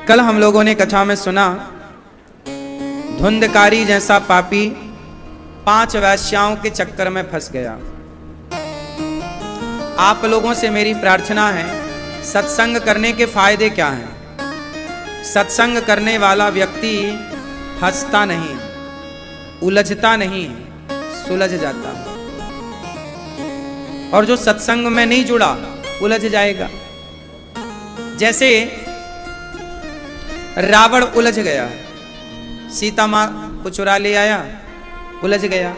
कल हम लोगों ने कथा में सुना, धुंधकारी जैसा पापी 5 वेश्याओं के चक्कर में फंस गया। आप लोगों से मेरी प्रार्थना है, सत्संग करने के फायदे क्या हैं? सत्संग करने वाला व्यक्ति फंसता नहीं, उलझता नहीं, सुलझ जाता। और जो सत्संग में नहीं जुड़ा उलझ जाएगा। जैसे रावण उलझ गया, सीता मां को चुरा ले आया, उलझ गया।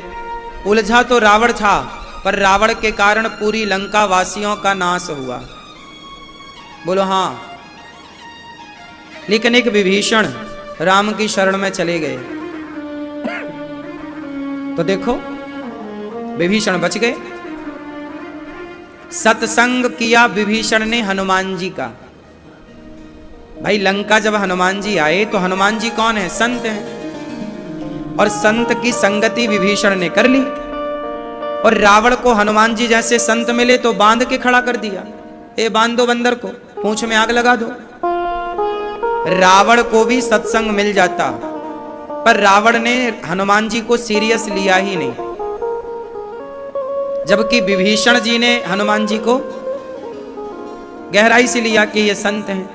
उलझा तो रावण था, पर रावण के कारण पूरी लंका वासियों का नाश हुआ। बोलो हाँ। लेकिन एक विभीषण राम की शरण में चले गए, तो देखो विभीषण बच गए। सत्संग किया विभीषण ने हनुमान जी का। भाई लंका जब हनुमान जी आए तो हनुमान जी कौन है? संत हैं। और संत की संगति विभीषण ने कर ली। और रावण को हनुमान जी जैसे संत मिले तो बांध के खड़ा कर दिया। ए बांध दो बंदर को, पूंछ में आग लगा दो। रावण को भी सत्संग मिल जाता, पर रावण ने हनुमान जी को सीरियस लिया ही नहीं, जबकि विभीषण जी ने हनुमान जी को गहराई से लिया कि ये संत हैं।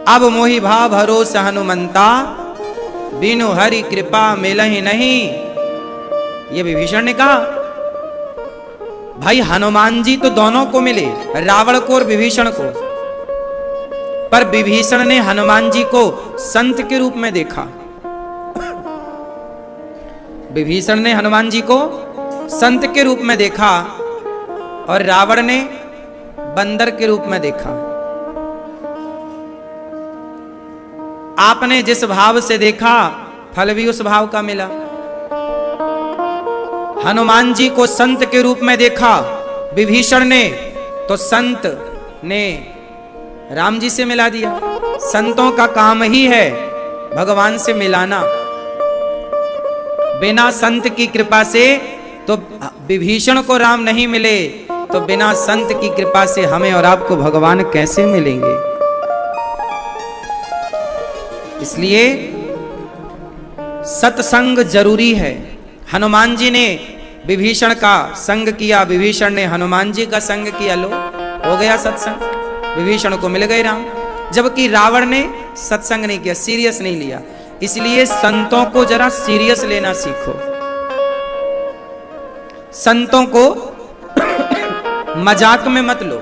अब मोहि भाव भरोस हनुमंता, बिनु हरि कृपा मिलहि नहीं। ये विभीषण ने कहा। भाई हनुमान जी तो दोनों को मिले, रावण को और विभीषण को, पर विभीषण ने हनुमान जी को संत के रूप में देखा। विभीषण ने हनुमान जी को संत के रूप में देखा और रावण ने बंदर के रूप में देखा। आपने जिस भाव से देखा, फल भी उस भाव का मिला। हनुमान जी को संत के रूप में देखा विभीषण ने, तो संत ने राम जी से मिला दिया। संतों का काम ही है भगवान से मिलाना। बिना संत की कृपा से तो विभीषण को राम नहीं मिले, तो बिना संत की कृपा से हमें और आपको भगवान कैसे मिलेंगे? इसलिए सत्संग जरूरी है। हनुमान जी ने विभीषण का संग किया, विभीषण ने हनुमान जी का संग किया, लो हो गया सत्संग, विभीषण को मिल गए राम। जबकि रावण ने सत्संग नहीं किया, सीरियस नहीं लिया। इसलिए संतों को जरा सीरियस लेना सीखो। संतों को मजाक में मत लो।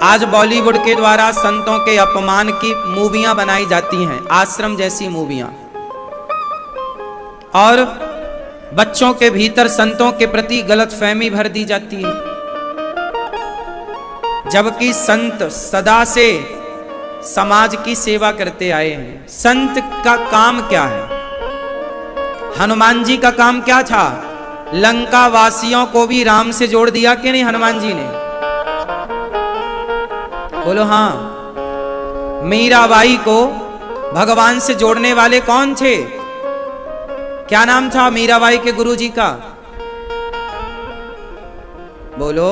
आज बॉलीवुड के द्वारा संतों के अपमान की मूवियां बनाई जाती हैं, आश्रम जैसी मूवियां, और बच्चों के भीतर संतों के प्रति गलतफहमी भर दी जाती है। जबकि संत सदा से समाज की सेवा करते आए हैं। संत का काम क्या है? हनुमान जी का काम क्या था? लंका वासियों को भी राम से जोड़ दिया कि नहीं हनुमान जी ने? बोलो हाँ। मीराबाई को भगवान से जोड़ने वाले कौन थे? क्या नाम था मीराबाई के गुरुजी का? बोलो।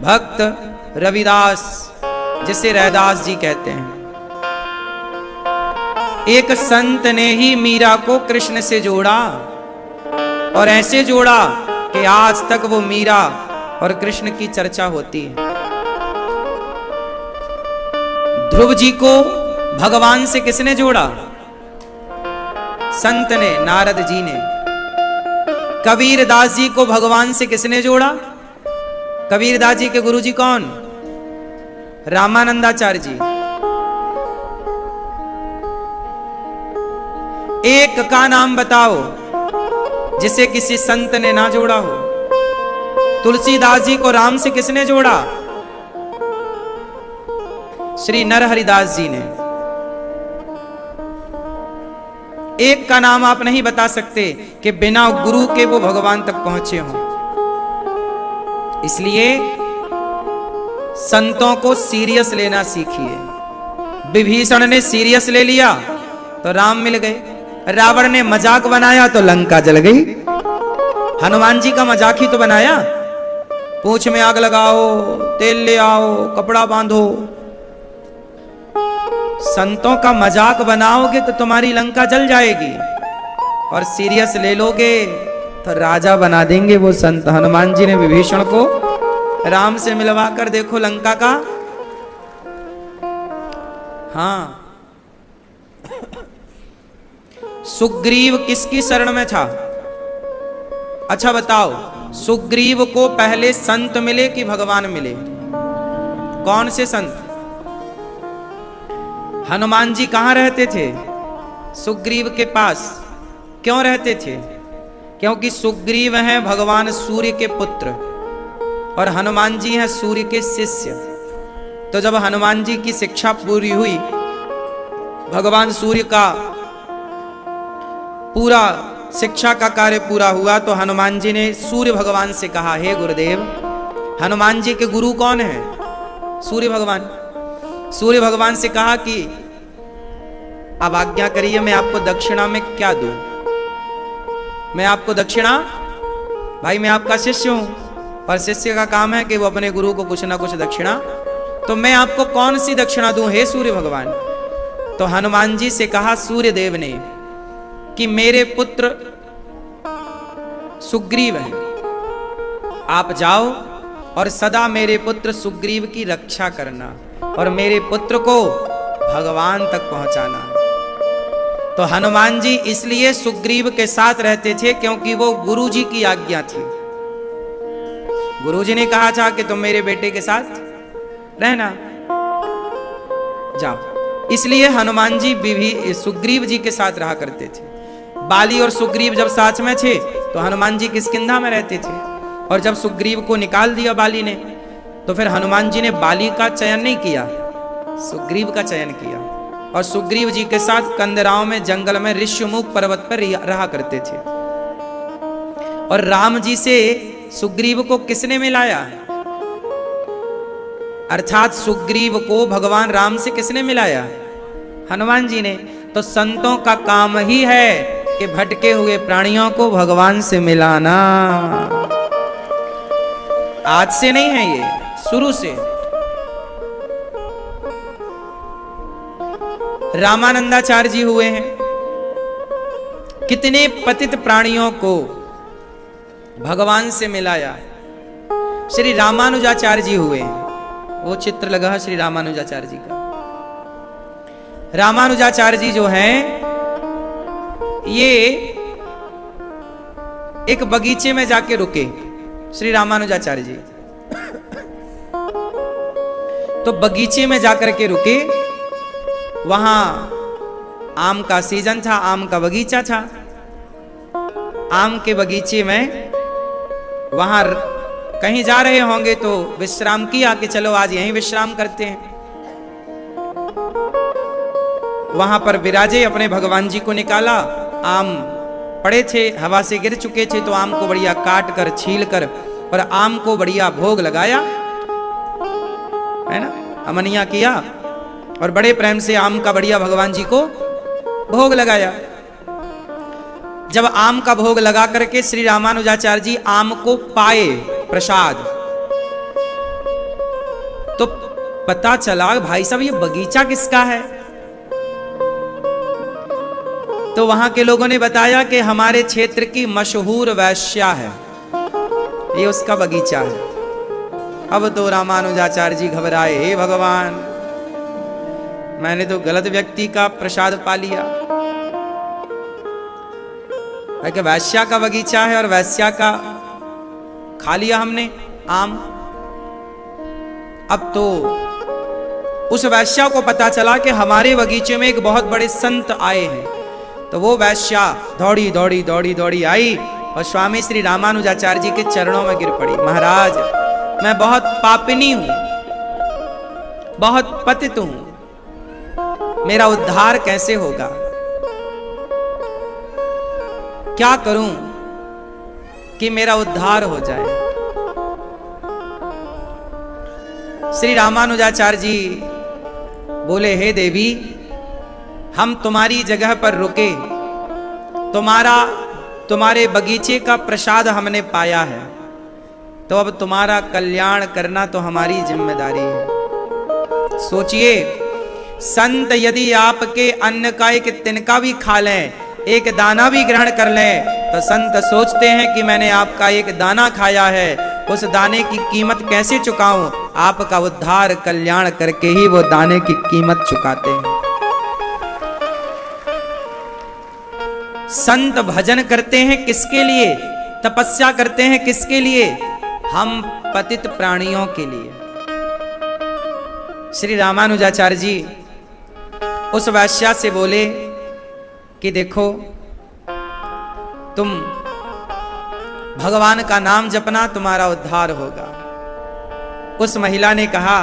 भक्त रविदास, जिसे रैदास जी कहते हैं। एक संत ने ही मीरा को कृष्ण से जोड़ा, और ऐसे जोड़ा कि आज तक वो मीरा और कृष्ण की चर्चा होती है। ध्रुव जी को भगवान से किसने जोड़ा? संत ने, नारद जी ने। कबीर दास जी को भगवान से किसने जोड़ा? कबीर दास जी के गुरुजी कौन? रामानंदाचार्य जी। एक का नाम बताओ जिसे किसी संत ने ना जोड़ा हो। तुलसीदास जी को राम से किसने जोड़ा? श्री नरहरिदास जी ने। एक का नाम आप नहीं बता सकते कि बिना गुरु के वो भगवान तक पहुंचे हों। इसलिए संतों को सीरियस लेना सीखिए। विभीषण ने सीरियस ले लिया तो राम मिल गए, रावण ने मजाक बनाया तो लंका जल गई। हनुमान जी का मजाक ही तो बनाया, पूंछ में आग लगाओ, तेल ले आओ, कपड़ा बांधो। संतों का मजाक बनाओगे तो तुम्हारी लंका जल जाएगी, और सीरियस ले लोगे तो राजा बना देंगे वो संत। हनुमान जी ने विभीषण को राम से मिलवा कर देखो लंका का। हाँ, सुग्रीव किसकी शरण में था? अच्छा बताओ, सुग्रीव को पहले संत मिले कि भगवान मिले? कौन से संत? हनुमान जी कहां रहते थे? सुग्रीव के पास। क्यों रहते थे? क्योंकि सुग्रीव हैं भगवान सूर्य के पुत्र और हनुमान जी हैं सूर्य के शिष्य। तो जब हनुमान जी की शिक्षा पूरी हुई, भगवान सूर्य का पूरा शिक्षा का कार्य पूरा हुआ, तो हनुमान जी ने सूर्य भगवान से कहा, हे गुरुदेव। हनुमान जी के गुरु कौन है? सूर्य भगवान। सूर्य भगवान से कहा कि अब आज्ञा करिए, मैं आपको दक्षिणा में क्या दूं? मैं आपको दक्षिणा, भाई मैं आपका शिष्य हूं, पर शिष्य का काम है कि वो अपने गुरु को कुछ ना कुछ दक्षिणा, तो मैं आपको कौन सी दक्षिणा दूं हे सूर्य भगवान? तो हनुमान जी से कहा सूर्य देव ने कि मेरे पुत्र सुग्रीव हैं, आप जाओ और सदा मेरे पुत्र सुग्रीव की रक्षा करना और मेरे पुत्र को भगवान तक पहुंचाना। तो हनुमान जी इसलिए सुग्रीव के साथ रहते थे क्योंकि वो गुरु जी की आज्ञा थी। गुरु जी ने कहा था कि तुम मेरे बेटे के साथ रहना, जाओ। इसलिए हनुमान जी भी सुग्रीव जी के साथ रहा करते थे। बाली और सुग्रीव जब साथ में थे तो हनुमान जी किष्किंधा में रहते थे, और जब सुग्रीव को निकाल दिया बाली ने, तो फिर हनुमान जी ने बाली का चयन नहीं किया, सुग्रीव का चयन किया, और सुग्रीव जी के साथ कंदराओं में जंगल में ऋष्यमुख पर्वत पर रहा करते थे। और राम जी से सुग्रीव को किसने मिलाया? अर्थात सुग्रीव को भगवान राम से किसने मिलाया? हनुमान जी ने। तो संतों का काम ही है कि भटके हुए प्राणियों को भगवान से मिलाना। आज से नहीं है, ये शुरू से। रामानंदाचार्य जी हुए हैं, कितने पतित प्राणियों को भगवान से मिलाया। श्री रामानुजाचार्य जी हुए हैं, वो चित्र लगा है श्री रामानुजाचार्य जी का। रामानुजाचार्य जी जो हैं, ये एक बगीचे में जाके रुके श्री रामानुजाचार्य जी। तो बगीचे में जाकर के रुके, वहां आम का सीजन था, आम का बगीचा था। आम के बगीचे में वहां कहीं जा रहे होंगे तो विश्राम किया कि चलो आज यहीं विश्राम करते हैं। वहां पर विराजे अपने भगवान जी को निकाला। आम पड़े थे, हवा से गिर चुके थे, तो आम को बढ़िया काट कर छील कर और आम को बढ़िया भोग लगाया, है ना, अमनिया किया, और बड़े प्रेम से आम का बढ़िया भगवान जी को भोग लगाया। जब आम का भोग लगा करके श्री रामानुजाचार्य जी आम को पाए प्रसाद, तो पता चला भाई साहब ये बगीचा किसका है? तो वहां के लोगों ने बताया कि हमारे क्षेत्र की मशहूर वैश्या है, ये उसका बगीचा है। अब तो रामानुजाचार्य जी घबराए, हे भगवान, मैंने तो गलत व्यक्ति का प्रसाद पा लिया। कि वैश्या का बगीचा है और वैश्या का खा लिया हमने आम। अब तो उस वैश्या को पता चला कि हमारे बगीचे में एक बहुत बड़े संत आए हैं। तो वो वैश्या दौड़ी दौड़ी दौड़ी दौड़ी आई और स्वामी श्री रामानुजाचार्य जी के चरणों में गिर पड़ी। महाराज, मैं बहुत पापिनी हूं, बहुत पतित हूं, मेरा उद्धार कैसे होगा? क्या करूं कि मेरा उद्धार हो जाए? श्री रामानुजाचार्य जी बोले, हे देवी, हम तुम्हारी जगह पर रुके, तुम्हारे बगीचे का प्रसाद हमने पाया है, तो अब तुम्हारा कल्याण करना तो हमारी जिम्मेदारी है। सोचिए, संत यदि आपके अन्न का एक तिनका भी खा लें, एक दाना भी ग्रहण कर लें, तो संत सोचते हैं कि मैंने आपका एक दाना खाया है, उस दाने की कीमत कैसे चुकाऊं। आपका उद्धार कल्याण करके ही वो दाने की कीमत चुकाते हैं। संत भजन करते हैं किसके लिए, तपस्या करते हैं किसके लिए, हम पतित प्राणियों के लिए। श्री रामानुजाचार्य जी उस वैश्या से बोले कि देखो, तुम भगवान का नाम जपना, तुम्हारा उद्धार होगा। उस महिला ने कहा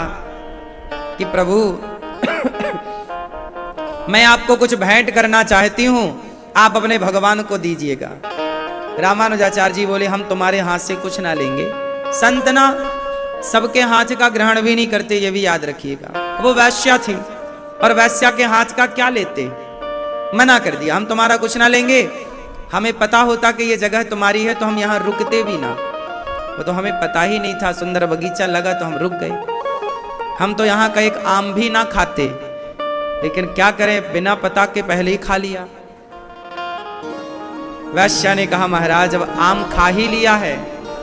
कि प्रभु मैं आपको कुछ भेंट करना चाहती हूं, आप अपने भगवान को दीजिएगा। रामानुजाचार्य जी बोले हम तुम्हारे हाथ से कुछ ना लेंगे। संत ना सबके हाथ का ग्रहण भी नहीं करते, ये भी याद रखिएगा। वो वैश्या थी और वैश्या के हाथ का क्या लेते, मना कर दिया, हम तुम्हारा कुछ ना लेंगे। हमें पता होता कि ये जगह तुम्हारी है तो हम यहाँ रुकते भी ना। वो तो हमें पता ही नहीं था, सुंदर बगीचा लगा तो हम रुक गए। हम तो यहाँ का एक आम भी ना खाते, लेकिन क्या करें, बिना पता के पहले ही खा लिया। वैश्या ने कहा महाराज अब आम खा ही लिया है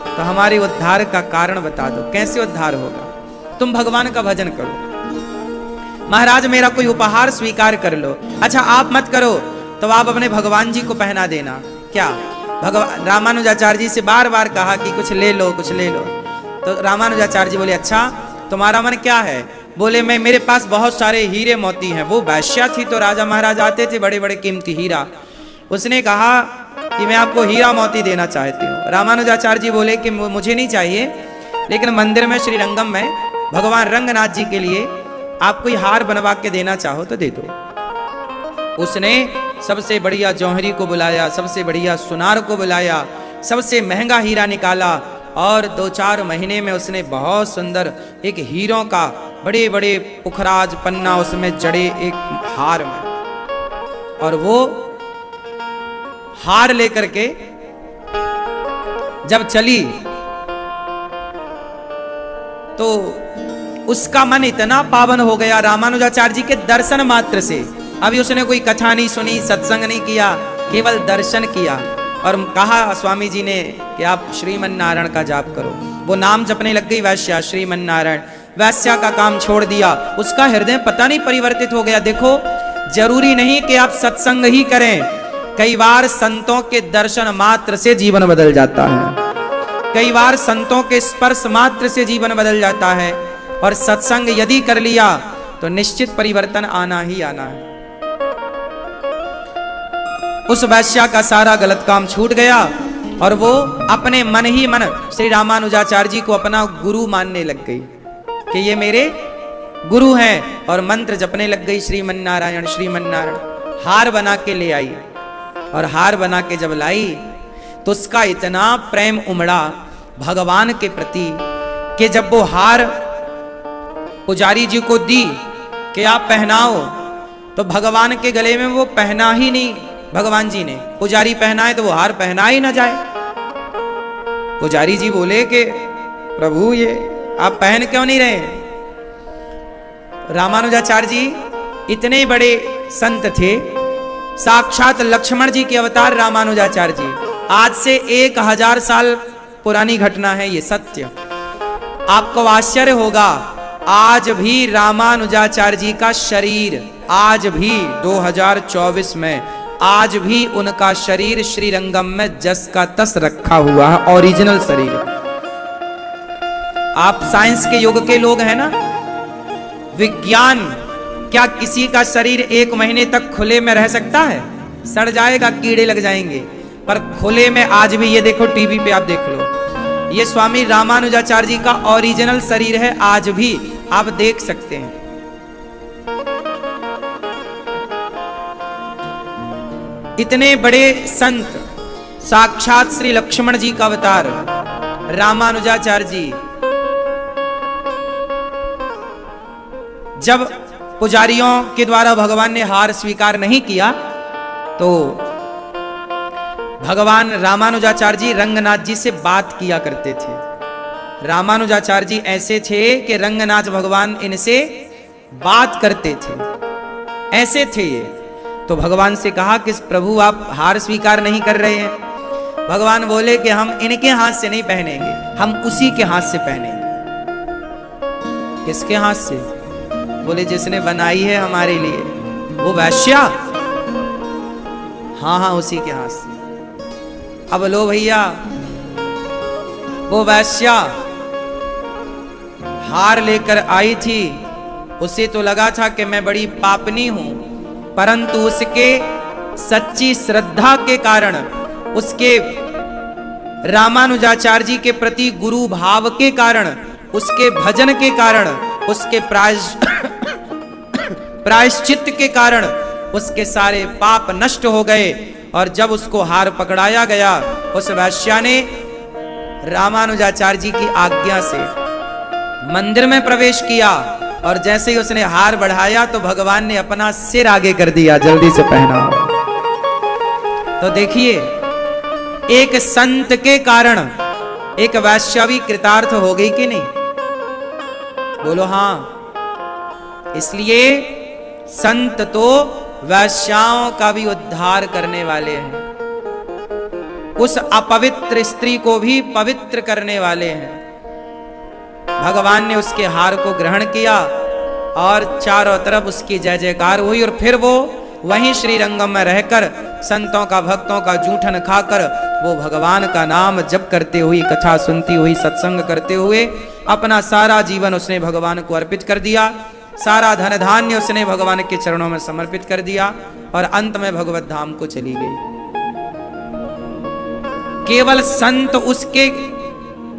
तो हमारे उद्धार का कारण बता दो, कैसे उद्धार होगा। तुम भगवान का भजन करो। महाराज मेरा कोई उपहार स्वीकार कर लो। अच्छा आप मत करो तो आप अपने भगवान जी को पहना देना। क्या भगवान रामानुजाचार्य जी से बार बार कहा कि कुछ ले लो, कुछ ले लो। तो रामानुजाचार्य जी बोले अच्छा तुम्हारा मन क्या है। बोले मैं, मेरे पास बहुत सारे हीरे मोती हैं। वो वैश्या थी तो राजा महाराज आते थे, बड़े बड़े कीमती हीरा। उसने कहा कि मैं आपको हीरा मोती देना चाहती हूँ। रामानुजाचार्य जी बोले कि मुझे नहीं चाहिए, लेकिन मंदिर में श्रीरंगम में भगवान रंगनाथ जी के लिए आप कोई हार बनवा के देना चाहो तो दे दो। उसने सबसे बढ़िया जौहरी को बुलाया, सबसे बढ़िया सुनार को बुलाया, सबसे महंगा हीरा निकाला और 2-4 महीने में उसने बहुत सुंदर एक हीरों का बड़े बड़े पुखराज पन्ना उसमें जड़े एक हार में, और वो हार लेकर के जब चली तो उसका मन इतना पावन हो गया रामानुजाचार्य जी के दर्शन मात्र से। अभी उसने कोई कथा नहीं सुनी, सत्संग नहीं किया, केवल दर्शन किया और कहा स्वामी जी ने कि आप श्रीमन नारायण का जाप करो। वो नाम जपने लग गई वैश्या, श्रीमन नारायण। वैश्या का काम छोड़ दिया, उसका हृदय पता नहीं परिवर्तित हो गया। देखो जरूरी नहीं कि आप सत्संग ही करें, कई बार संतों के दर्शन मात्र से जीवन बदल जाता है, कई बार संतों के स्पर्श मात्र से जीवन बदल जाता है। और सत्संग यदि कर लिया तो निश्चित परिवर्तन आना ही आना है। उस वैश्या का सारा गलत काम छूट गया और वो अपने मन ही मन श्री रामानुजाचार्य जी को अपना गुरु मानने लग गई कि ये मेरे गुरु हैं, और मंत्र जपने लग गई श्रीमन नारायण श्रीमन नारायण। हार बना के ले आई और हार बना के जब लाई तो उसका इतना प्रेम उमड़ा भगवान के प्रति कि जब वो हार पुजारी जी को दी कि आप पहनाओ, तो भगवान के गले में वो पहना ही नहीं। भगवान जी ने पुजारी पहनाए तो वो हार पहना ही ना जाए। पुजारी जी बोले कि प्रभु ये आप पहन क्यों नहीं रहे। रामानुजाचार्य जी इतने बड़े संत थे, साक्षात लक्ष्मण जी के अवतार रामानुजाचार्य जी। आज से 1000 साल पुरानी घटना है ये, सत्य। आपको आश्चर्य होगा, आज भी रामानुजाचार्य जी का शरीर, आज भी 2024 में आज भी उनका शरीर श्रीरंगम में जस का तस रखा हुआ है, ओरिजिनल शरीर। आप साइंस के युग के लोग हैं ना, विज्ञान क्या किसी का शरीर 1 महीने तक खुले में रह सकता है? सड़ जाएगा, कीड़े लग जाएंगे। पर खुले में आज भी, ये देखो टीवी पे आप देख लो, ये स्वामी रामानुजाचार्य जी का ओरिजिनल शरीर है, आज भी आप देख सकते हैं। इतने बड़े संत, साक्षात श्री लक्ष्मण जी का अवतार रामानुजाचार्य जी, जब पुजारियों के द्वारा भगवान ने हार स्वीकार नहीं किया तो भगवान रामानुजाचार्य जी रंगनाथ जी से बात किया करते थे रामानुजाचार्य जी ऐसे थे कि रंगनाथ भगवान इनसे बात करते थे, ऐसे थे ये। तो भगवान से कहा कि प्रभु आप हार स्वीकार नहीं कर रहे हैं। भगवान बोले कि हम इनके हाथ से नहीं पहनेंगे, हम उसी के हाथ से पहनेंगे। किसके हाथ से? बोले जिसने बनाई है हमारे लिए, वो वैश्या। हाँ हाँ, उसी के हाथ से। अब लो भैया, वो वैश्या हार लेकर आई थी, उसे तो लगा था कि मैं बड़ी पापनी हूं, परंतु उसके सच्ची श्रद्धा के कारण, उसके रामानुजाचार्य जी के प्रति गुरु भाव के कारण, उसके भजन के कारण, उसके प्रायश्चित के कारण उसके सारे पाप नष्ट हो गए। और जब उसको हार पकड़ाया गया, उस वैश्या ने रामानुजाचार्य जी की आज्ञा से मंदिर में प्रवेश किया, और जैसे ही उसने हार बढ़ाया तो भगवान ने अपना सिर आगे कर दिया, जल्दी से पहना। तो देखिए, एक संत के कारण एक वैश्या भी कृतार्थ हो गई कि नहीं? बोलो हाँ। इसलिए संत तो वैश्याओं का भी उद्धार करने वाले हैं, उस अपवित्र स्त्री को भी पवित्र करने वाले हैं। भगवान ने उसके हार को ग्रहण किया और चारों तरफ उसकी जय जयकार हुई, और फिर वो वहीं श्री रंगम में रहकर संतों का, भक्तों का जूठन खाकर वो भगवान का नाम जप करते हुए, कथा सुनती हुई, सत्संग करते हुए अपना सारा जीवन उसने भगवान को अर्पित कर दिया। सारा धन धान्य उसने भगवान के चरणों में समर्पित कर दिया, और अंत में भगवत धाम को चली गई। केवल संत उसके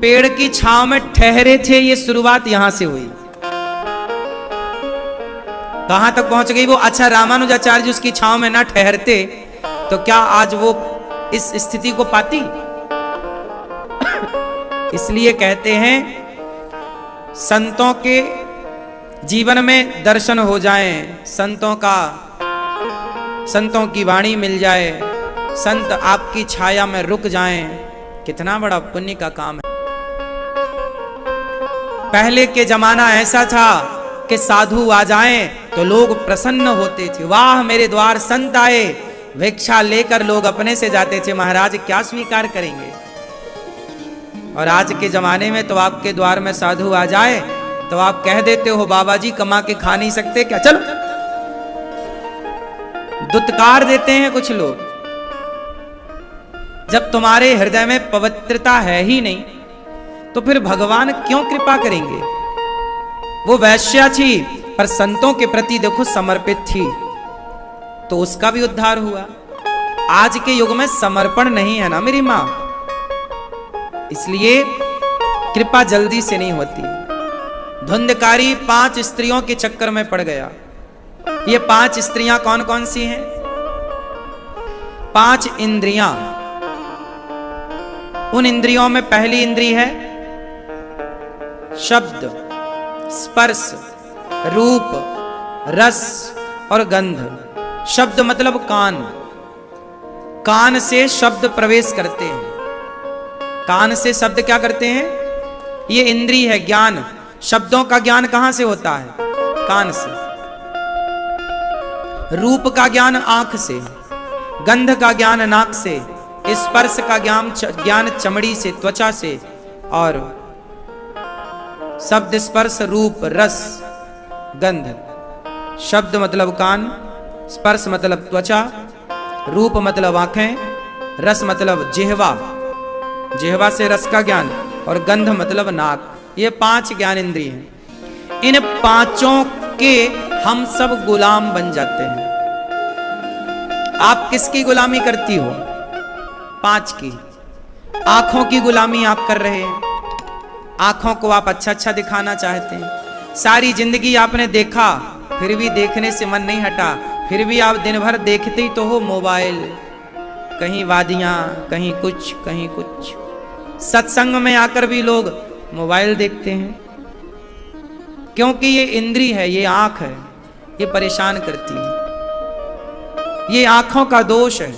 पेड़ की छांव में ठहरे थे, ये शुरुआत यहां से हुई। कहां तक पहुंच गई वो? अच्छा, रामानुजाचार्य जी उसकी छांव में ना ठहरते तो क्या आज वो इस स्थिति को पाती? इसलिए कहते हैं, संतों के जीवन में दर्शन हो जाएं, संतों की वाणी मिल जाए, संत आपकी छाया में रुक जाएं, कितना बड़ा पुण्य का काम है। पहले के जमाना ऐसा था कि साधु आ जाएं तो लोग प्रसन्न होते थे, वाह मेरे द्वार संत आए। भिक्षा लेकर लोग अपने से जाते थे, महाराज क्या स्वीकार करेंगे। और आज के जमाने में तो आपके द्वार में साधु आ जाए तो आप कह देते हो, बाबा जी कमा के खा नहीं सकते क्या? चलो, दुत्कार देते हैं कुछ लोग। जब तुम्हारे हृदय में पवित्रता है ही नहीं तो फिर भगवान क्यों कृपा करेंगे? वो वैश्या थी पर संतों के प्रति देखो समर्पित थी, तो उसका भी उद्धार हुआ। आज के युग में समर्पण नहीं है ना मेरी मां, इसलिए कृपा जल्दी से नहीं होती। धुंधकारी 5 स्त्रियों के चक्कर में पड़ गया। ये 5 स्त्रियां कौन कौन सी हैं? 5 इंद्रियां। उन इंद्रियों में पहली इंद्री है शब्द, स्पर्श, रूप, रस और गंध। शब्द मतलब कान। कान से शब्द प्रवेश करते हैं। कान से शब्द क्या करते हैं? ये इंद्री है ज्ञान। शब्दों का ज्ञान कहां से होता है? कान से। रूप का ज्ञान आंख से, गंध का ज्ञान नाक से, स्पर्श का ज्ञान चमड़ी से, त्वचा से, और शब्द, स्पर्श, रूप, रस, गंध। शब्द मतलब कान, स्पर्श मतलब त्वचा, रूप मतलब आंखें, रस मतलब जिह्वा, जिह्वा से रस का ज्ञान, और गंध मतलब नाक। ये 5 ज्ञान इंद्रिय हैं। इन 5 के हम सब गुलाम बन जाते हैं। आप किसकी गुलामी करती हो? 5 की। आंखों की गुलामी आप कर रहे हैं। आंखों को आप अच्छा अच्छा दिखाना चाहते हैं। सारी जिंदगी आपने देखा, फिर भी देखने से मन नहीं हटा, फिर भी आप दिन भर देखते ही तो हो मोबाइल, कहीं वादियां, कहीं कुछ, कहीं कुछ। सत्संग में आकर भी लोग मोबाइल देखते हैं, क्योंकि ये इंद्री है, ये आंख है, ये परेशान करती है। ये आंखों का दोष है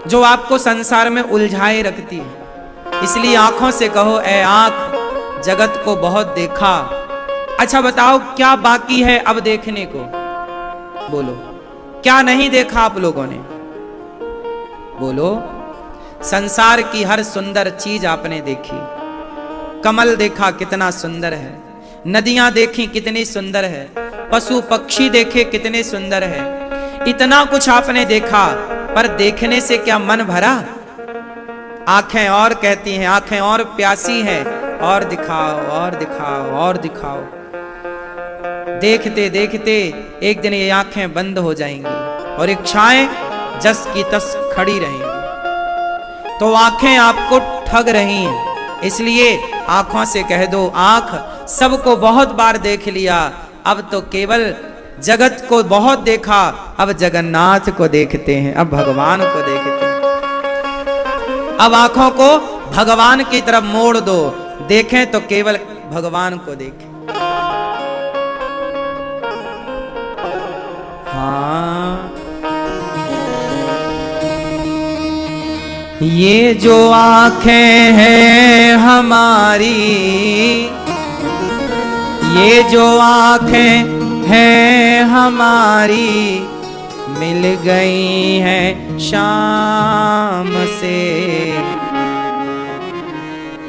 जो आपको संसार में उलझाए रखती है। इसलिए आंखों से कहो, ए आंख जगत को बहुत देखा, अच्छा बताओ क्या बाकी है अब देखने को? बोलो, क्या नहीं देखा आप लोगों ने? बोलो। संसार की हर सुंदर चीज आपने देखी। कमल देखा कितना सुंदर है, नदियां देखी कितनी सुंदर है, पशु पक्षी देखे कितने सुंदर है। इतना कुछ आपने देखा, पर देखने से क्या मन भरा? आंखें और कहती हैं, आंखें और प्यासी हैं, और दिखाओ और दिखाओ और दिखाओ। देखते देखते एक दिन ये आंखें बंद हो जाएंगी और इच्छाएं जस की तस खड़ी रहेंगी। तो आंखें आपको ठग रही हैं, इसलिए आंखों से कह दो, आंख सबको बहुत बार देख लिया, अब तो केवल जगत को बहुत देखा, अब जगन्नाथ को देखते हैं, अब भगवान को देखते हैं। अब आंखों को भगवान की तरफ मोड़ दो, देखें तो केवल भगवान को देखें। हाँ, ये जो आंखें हैं हमारी, ये जो आंखें हैं हमारी, मिल गई हैं शाम से,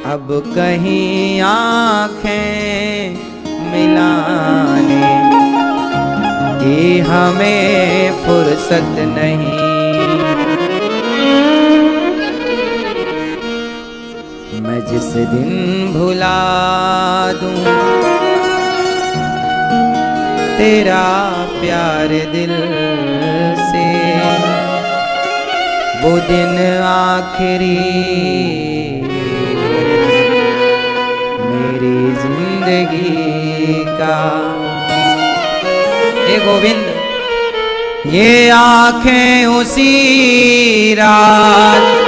अब कहीं आंखें मिलाने की हमें फुर्सत नहीं। मैं जिस दिन भुला दूं तेरा प्यार दिल से, वो दिन आखिरी मेरी जिंदगी का। हे गोविंद, ये आंखें उसी रात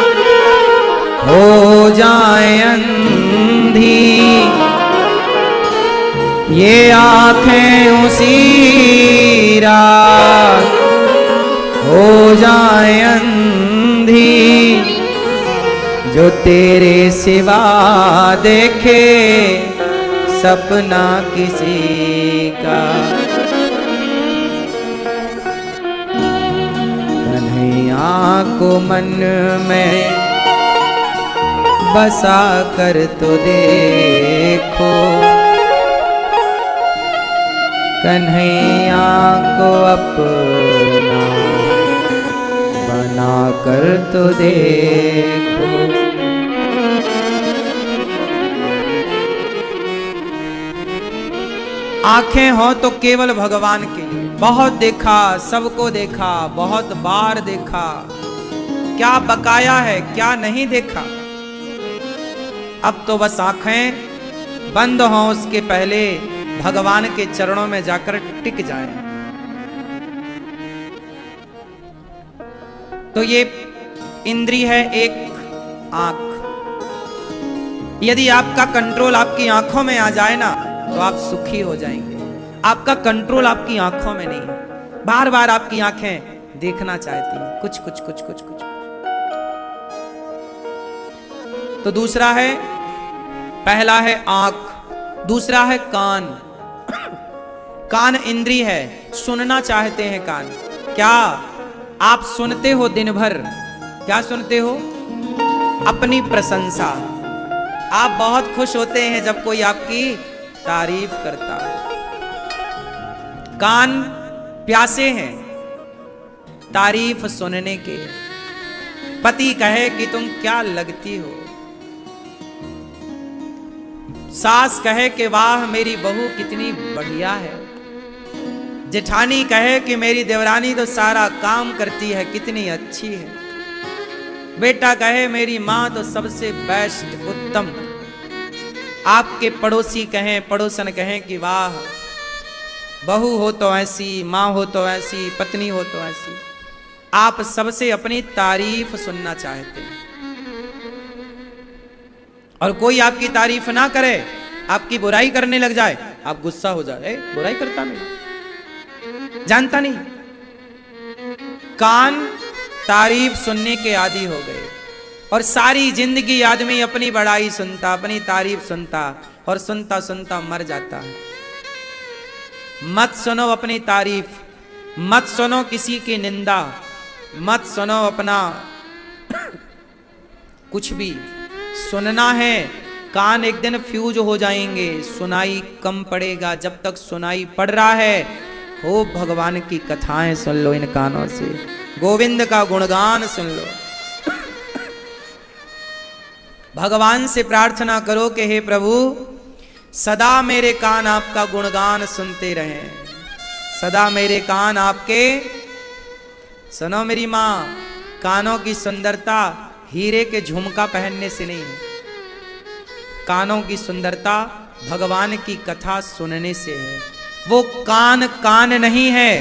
हो जाए अंधी, ये आंखें उसी रात हो जाए अंधी, जो तेरे सिवा देखे सपना किसी का। कन्हैया को मन में बसा कर तो देखो, कन्हैया को अपना बना कर तो देखो। आंखें हो तो केवल भगवान के लिए। बहुत देखा, सबको देखा, बहुत बार देखा, क्या बकाया है, क्या नहीं देखा? अब तो बस आंखें बंद हों, उसके पहले भगवान के चरणों में जाकर टिक जाएं। तो ये इंद्री है एक आंख। यदि आपका कंट्रोल आपकी आंखों में आ जाए ना, तो आप सुखी हो जाएंगे। आपका कंट्रोल आपकी आंखों में नहीं है। बार बार आपकी आंखें देखना चाहती हैं कुछ कुछ कुछ कुछ कुछ। तो दूसरा है, पहला है आंख, दूसरा है कान। कान इंद्री है, सुनना चाहते हैं कान। क्या आप सुनते हो दिन भर? क्या सुनते हो? अपनी प्रशंसा। आप बहुत खुश होते हैं जब कोई आपकी तारीफ करता है। कान प्यासे हैं तारीफ सुनने के। पति कहे कि तुम क्या लगती हो, सास कहे कि वाह मेरी बहू कितनी बढ़िया है, जेठानी कहे कि मेरी देवरानी तो सारा काम करती है, कितनी अच्छी है, बेटा कहे मेरी माँ तो सबसे बेस्ट उत्तम, आपके पड़ोसी कहें, पड़ोसन कहें कि वाह बहू हो तो ऐसी, माँ हो तो ऐसी, पत्नी हो तो ऐसी। आप सबसे अपनी तारीफ सुनना चाहते हैं। और कोई आपकी तारीफ ना करे, आपकी बुराई करने लग जाए, आप गुस्सा हो जाए, बुराई करता नहीं, जानता नहीं। कान तारीफ सुनने के आदी हो गए। और सारी जिंदगी आदमी अपनी बड़ाई सुनता, अपनी तारीफ सुनता, और सुनता सुनता मर जाता है। मत सुनो अपनी तारीफ, मत सुनो किसी की निंदा, मत सुनो अपना कुछ भी। सुनना है, कान एक दिन फ्यूज हो जाएंगे, सुनाई कम पड़ेगा। जब तक सुनाई पड़ रहा है, हो भगवान की कथाएं सुन लो इन कानों से, गोविंद का गुणगान सुन लो। भगवान से प्रार्थना करो कि हे प्रभु, सदा मेरे कान आपका गुणगान सुनते रहें, सदा मेरे कान आपके। सुनो मेरी माँ, कानों की सुंदरता हीरे के झुमका पहनने से नहीं है, कानों की सुंदरता भगवान की कथा सुनने से है। वो कान कान नहीं है,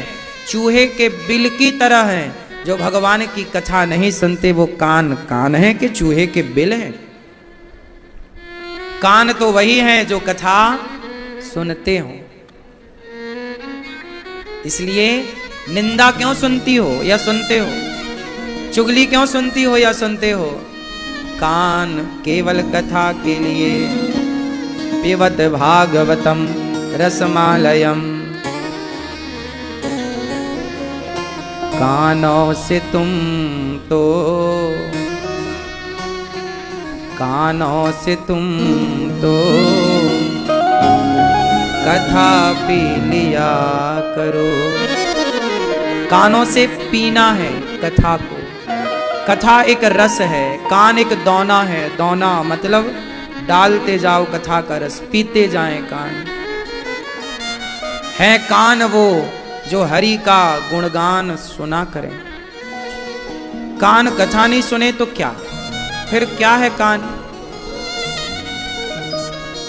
चूहे के बिल की तरह हैं। जो भगवान की कथा नहीं सुनते वो कान कान है कि चूहे के बिल हैं? कान तो वही हैं जो कथा सुनते हो। इसलिए निंदा क्यों सुनती हो या सुनते हो, चुगली क्यों सुनती हो या सुनते हो? कान केवल कथा के लिए, पिबत भागवतम रसमालयम। कानों से तुम तो, कानों से तुम तो कथा पी लिया करो। कानों से पीना है कथा को। कथा एक रस है, कान एक दौना है। दौना मतलब डालते जाओ कथा का रस, पीते जाएं कान। है कान वो जो हरि का गुणगान सुना करें। कान कथा नहीं सुने तो क्या, फिर क्या है कान?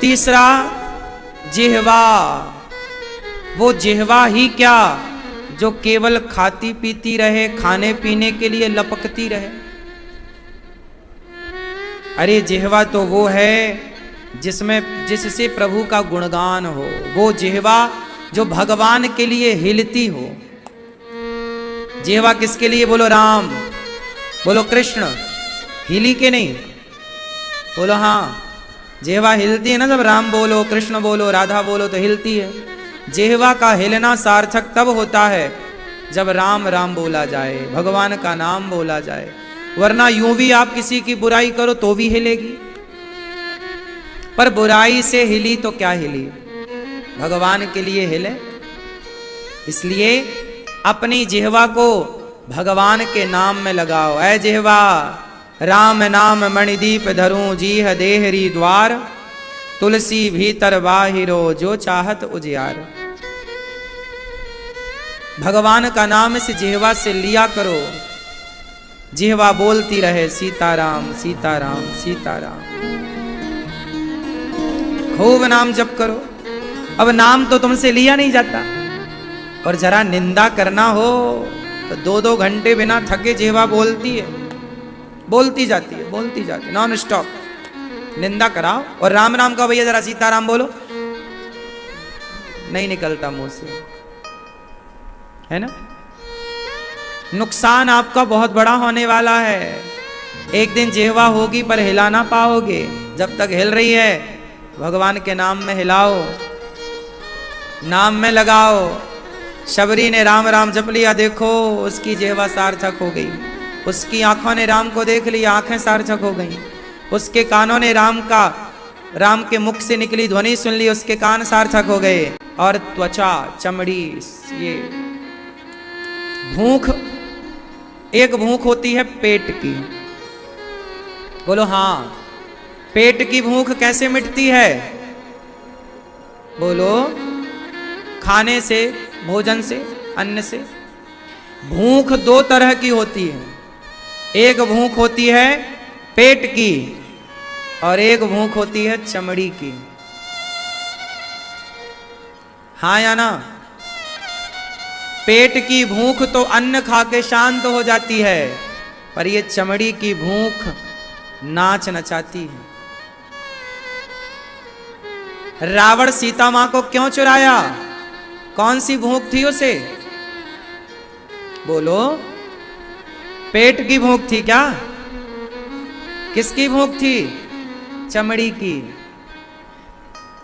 तीसरा जिह्वा। वो जिह्वा ही क्या जो केवल खाती पीती रहे, खाने पीने के लिए लपकती रहे। अरे जिह्वा तो वो है जिससे प्रभु का गुणगान हो। वो जिह्वा जो भगवान के लिए हिलती हो। जिह्वा किसके लिए? बोलो राम, बोलो कृष्ण। हिली के नहीं? बोलो हाँ। जिह्वा हिलती है ना, जब राम बोलो, कृष्ण बोलो, राधा बोलो तो हिलती है। जिह्वा का हिलना सार्थक तब होता है जब राम राम बोला जाए, भगवान का नाम बोला जाए। वरना यूं भी आप किसी की बुराई करो तो भी हिलेगी, पर बुराई से हिली तो क्या हिली, भगवान के लिए हिले। इसलिए अपनी जिह्वा को भगवान के नाम में लगाओ। ऐ जिह्वा राम नाम मणिदीप धरूं, जीह देहरी द्वार, तुलसी भीतर बाहिरो जो चाहत उजियार। भगवान का नाम इस जिह्वा से लिया करो। जिह्वा बोलती रहे सीताराम सीताराम सीताराम। खूब नाम जप करो। अब नाम तो तुमसे लिया नहीं जाता, और जरा निंदा करना हो तो 2-2 घंटे बिना थके जिह्वा बोलती है, बोलती जाती है, बोलती जाती है, नॉन स्टॉप। निंदा कराओ और राम राम का भैया जरा सीताराम बोलो, नहीं निकलता मुंह से, है ना। नुकसान आपका बहुत बड़ा होने वाला है। एक दिन जिह्वा होगी पर हिला ना पाओगे। जब तक हिल रही है भगवान के नाम में हिलाओ, नाम में लगाओ। शबरी ने राम राम जप लिया, देखो उसकी जिह्वा सार्थक हो गई। उसकी आंखों ने राम को देख लिया, आंखें सार्थक हो गई। उसके कानों ने राम के मुख से निकली ध्वनि सुन ली, उसके कान सार्थक हो गए। और त्वचा, चमड़ी, ये भूख, एक भूख होती है पेट की। बोलो हाँ। पेट की भूख कैसे मिटती है? बोलो खाने से, भोजन से, अन्न से। भूख 2 तरह की होती है। एक भूख होती है पेट की और एक भूख होती है चमड़ी की। हाँ या ना? पेट की भूख तो अन्न खा के शांत हो जाती है, पर ये चमड़ी की भूख नाच नचाती है। रावण सीता मां को क्यों चुराया? कौन सी भूख थी उसे? बोलो, पेट की भूख थी क्या? किसकी भूख थी? चमड़ी की।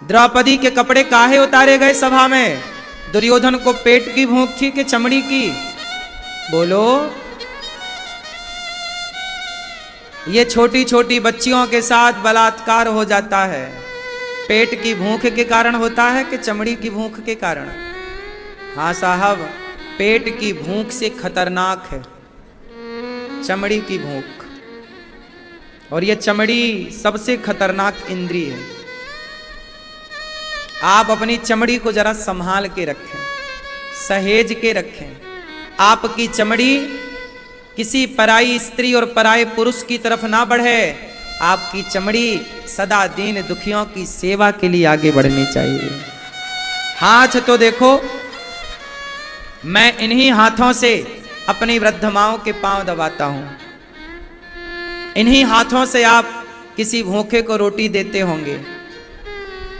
द्रौपदी के कपड़े काहे उतारे गए सभा में? दुर्योधन को पेट की भूख थी कि चमड़ी की? बोलो। ये छोटी छोटी बच्चियों के साथ बलात्कार हो जाता है, पेट की भूख के कारण होता है कि चमड़ी की भूख के कारण? हाँ साहब, पेट की भूख से खतरनाक है चमड़ी की भूख। और ये चमड़ी सबसे खतरनाक इंद्री है। आप अपनी चमड़ी को जरा संभाल के रखें, सहेज के रखें। आपकी चमड़ी किसी पराई स्त्री और पराये पुरुष की तरफ ना बढ़े। आपकी चमड़ी सदा दीन दुखियों की सेवा के लिए आगे बढ़नी चाहिए। हाथ तो देखो, मैं इन्हीं हाथों से अपनी वृद्ध माओं के पांव दबाता हूं। इन्हीं हाथों से आप किसी भूखे को रोटी देते होंगे,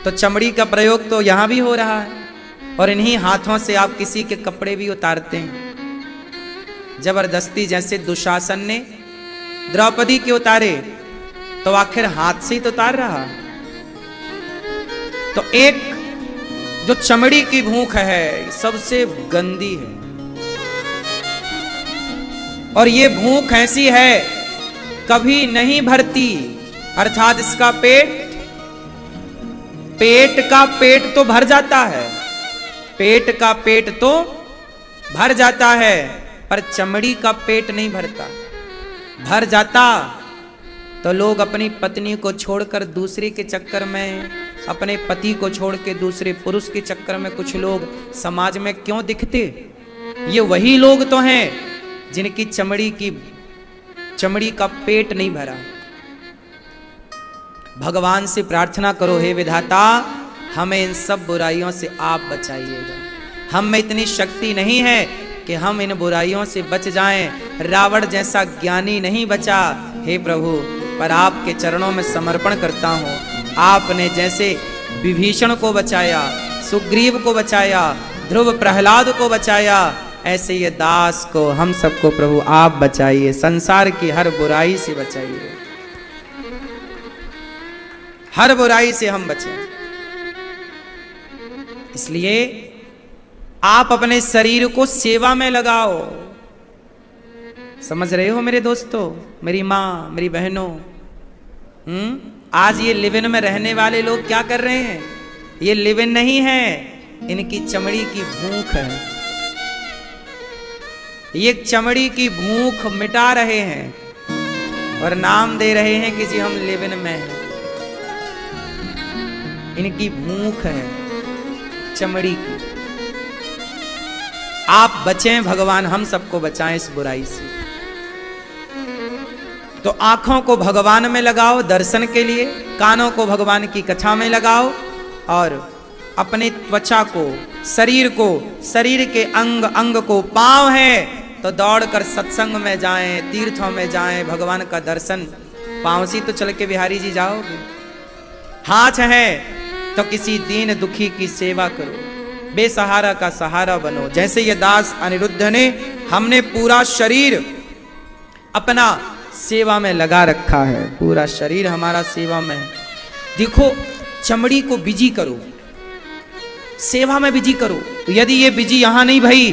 तो चमड़ी का प्रयोग तो यहां भी हो रहा है। और इन्हीं हाथों से आप किसी के कपड़े भी उतारते हैं जबरदस्ती। जैसे दुशासन ने द्रौपदी के उतारे, तो आखिर हाथ से ही तो उतार रहा। तो एक जो चमड़ी की भूख है सबसे गंदी है। और ये भूख ऐसी है कभी नहीं भरती। अर्थात इसका पेट का पेट तो भर जाता है, पेट का पेट तो भर जाता है, पर चमड़ी का पेट नहीं भरता। भर जाता तो लोग अपनी पत्नी को छोड़कर दूसरे के चक्कर में, अपने पति को छोड़ के दूसरे पुरुष के चक्कर में कुछ लोग समाज में क्यों दिखते? ये वही लोग तो हैं जिनकी चमड़ी का पेट नहीं भरा। भगवान से प्रार्थना करो, हे विधाता हमें इन सब बुराइयों से आप बचाइएगा। हम में इतनी शक्ति नहीं है कि हम इन बुराइयों से बच जाएं। रावण जैसा ज्ञानी नहीं बचा हे प्रभु, पर आपके चरणों में समर्पण करता हूं। आपने जैसे विभीषण को बचाया, सुग्रीव को बचाया, ध्रुव प्रहलाद को बचाया, ऐसे ये दास को, हम सबको प्रभु आप बचाइए। संसार की हर बुराई से बचाइए, हर बुराई से हम बचें। इसलिए आप अपने शरीर को सेवा में लगाओ। समझ रहे हो मेरे दोस्तों, मेरी माँ, मेरी बहनों? आज ये लिव इन में रहने वाले लोग क्या कर रहे हैं? ये लिव इन नहीं है, इनकी चमड़ी की भूख है। ये चमड़ी की भूख मिटा रहे हैं और नाम दे रहे हैं कि जी हम लिव इन में हैं। इनकी भूख है चमड़ी की। आप बचें, भगवान हम सबको बचाएं इस बुराई से। तो आंखों को भगवान में लगाओ दर्शन के लिए, कानों को भगवान की कथा में लगाओ, और अपने त्वचा को, शरीर को, शरीर के अंग अंग को, पांव है तो दौड़कर सत्संग में जाएं, तीर्थों में जाएं, भगवान का दर्शन। पांव से तो चल के बिहारी जी जाओगे। हाथ है तो किसी दीन दुखी की सेवा करो, बेसहारा का सहारा बनो। जैसे ये दास अनिरुद्ध ने, हमने पूरा शरीर अपना सेवा में लगा रखा है, पूरा शरीर हमारा सेवा में है। देखो, चमड़ी को बिजी करो, सेवा में बिजी करो। यदि ये बिजी यहां नहीं भई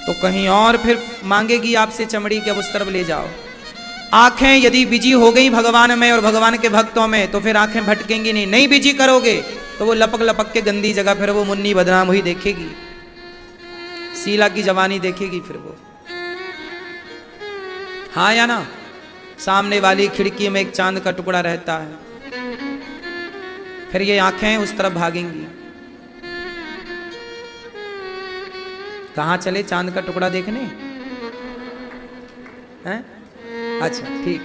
तो कहीं और फिर मांगेगी आपसे चमड़ी के, अब उस तरफ ले जाओ। आंखें यदि बिजी हो गई भगवान में और भगवान के भक्तों में तो फिर आंखें भटकेंगी नहीं। नहीं बिजी करोगे तो वो लपक लपक के गंदी जगह फिर वो मुन्नी बदनाम हुई देखेगी, शीला की जवानी देखेगी फिर वो। हाँ या ना? सामने वाली खिड़की में एक चांद का टुकड़ा रहता है, फिर ये आंखें उस तरफ भागेंगी। कहां चले चांद का टुकड़ा देखने? हैं? अच्छा ठीक।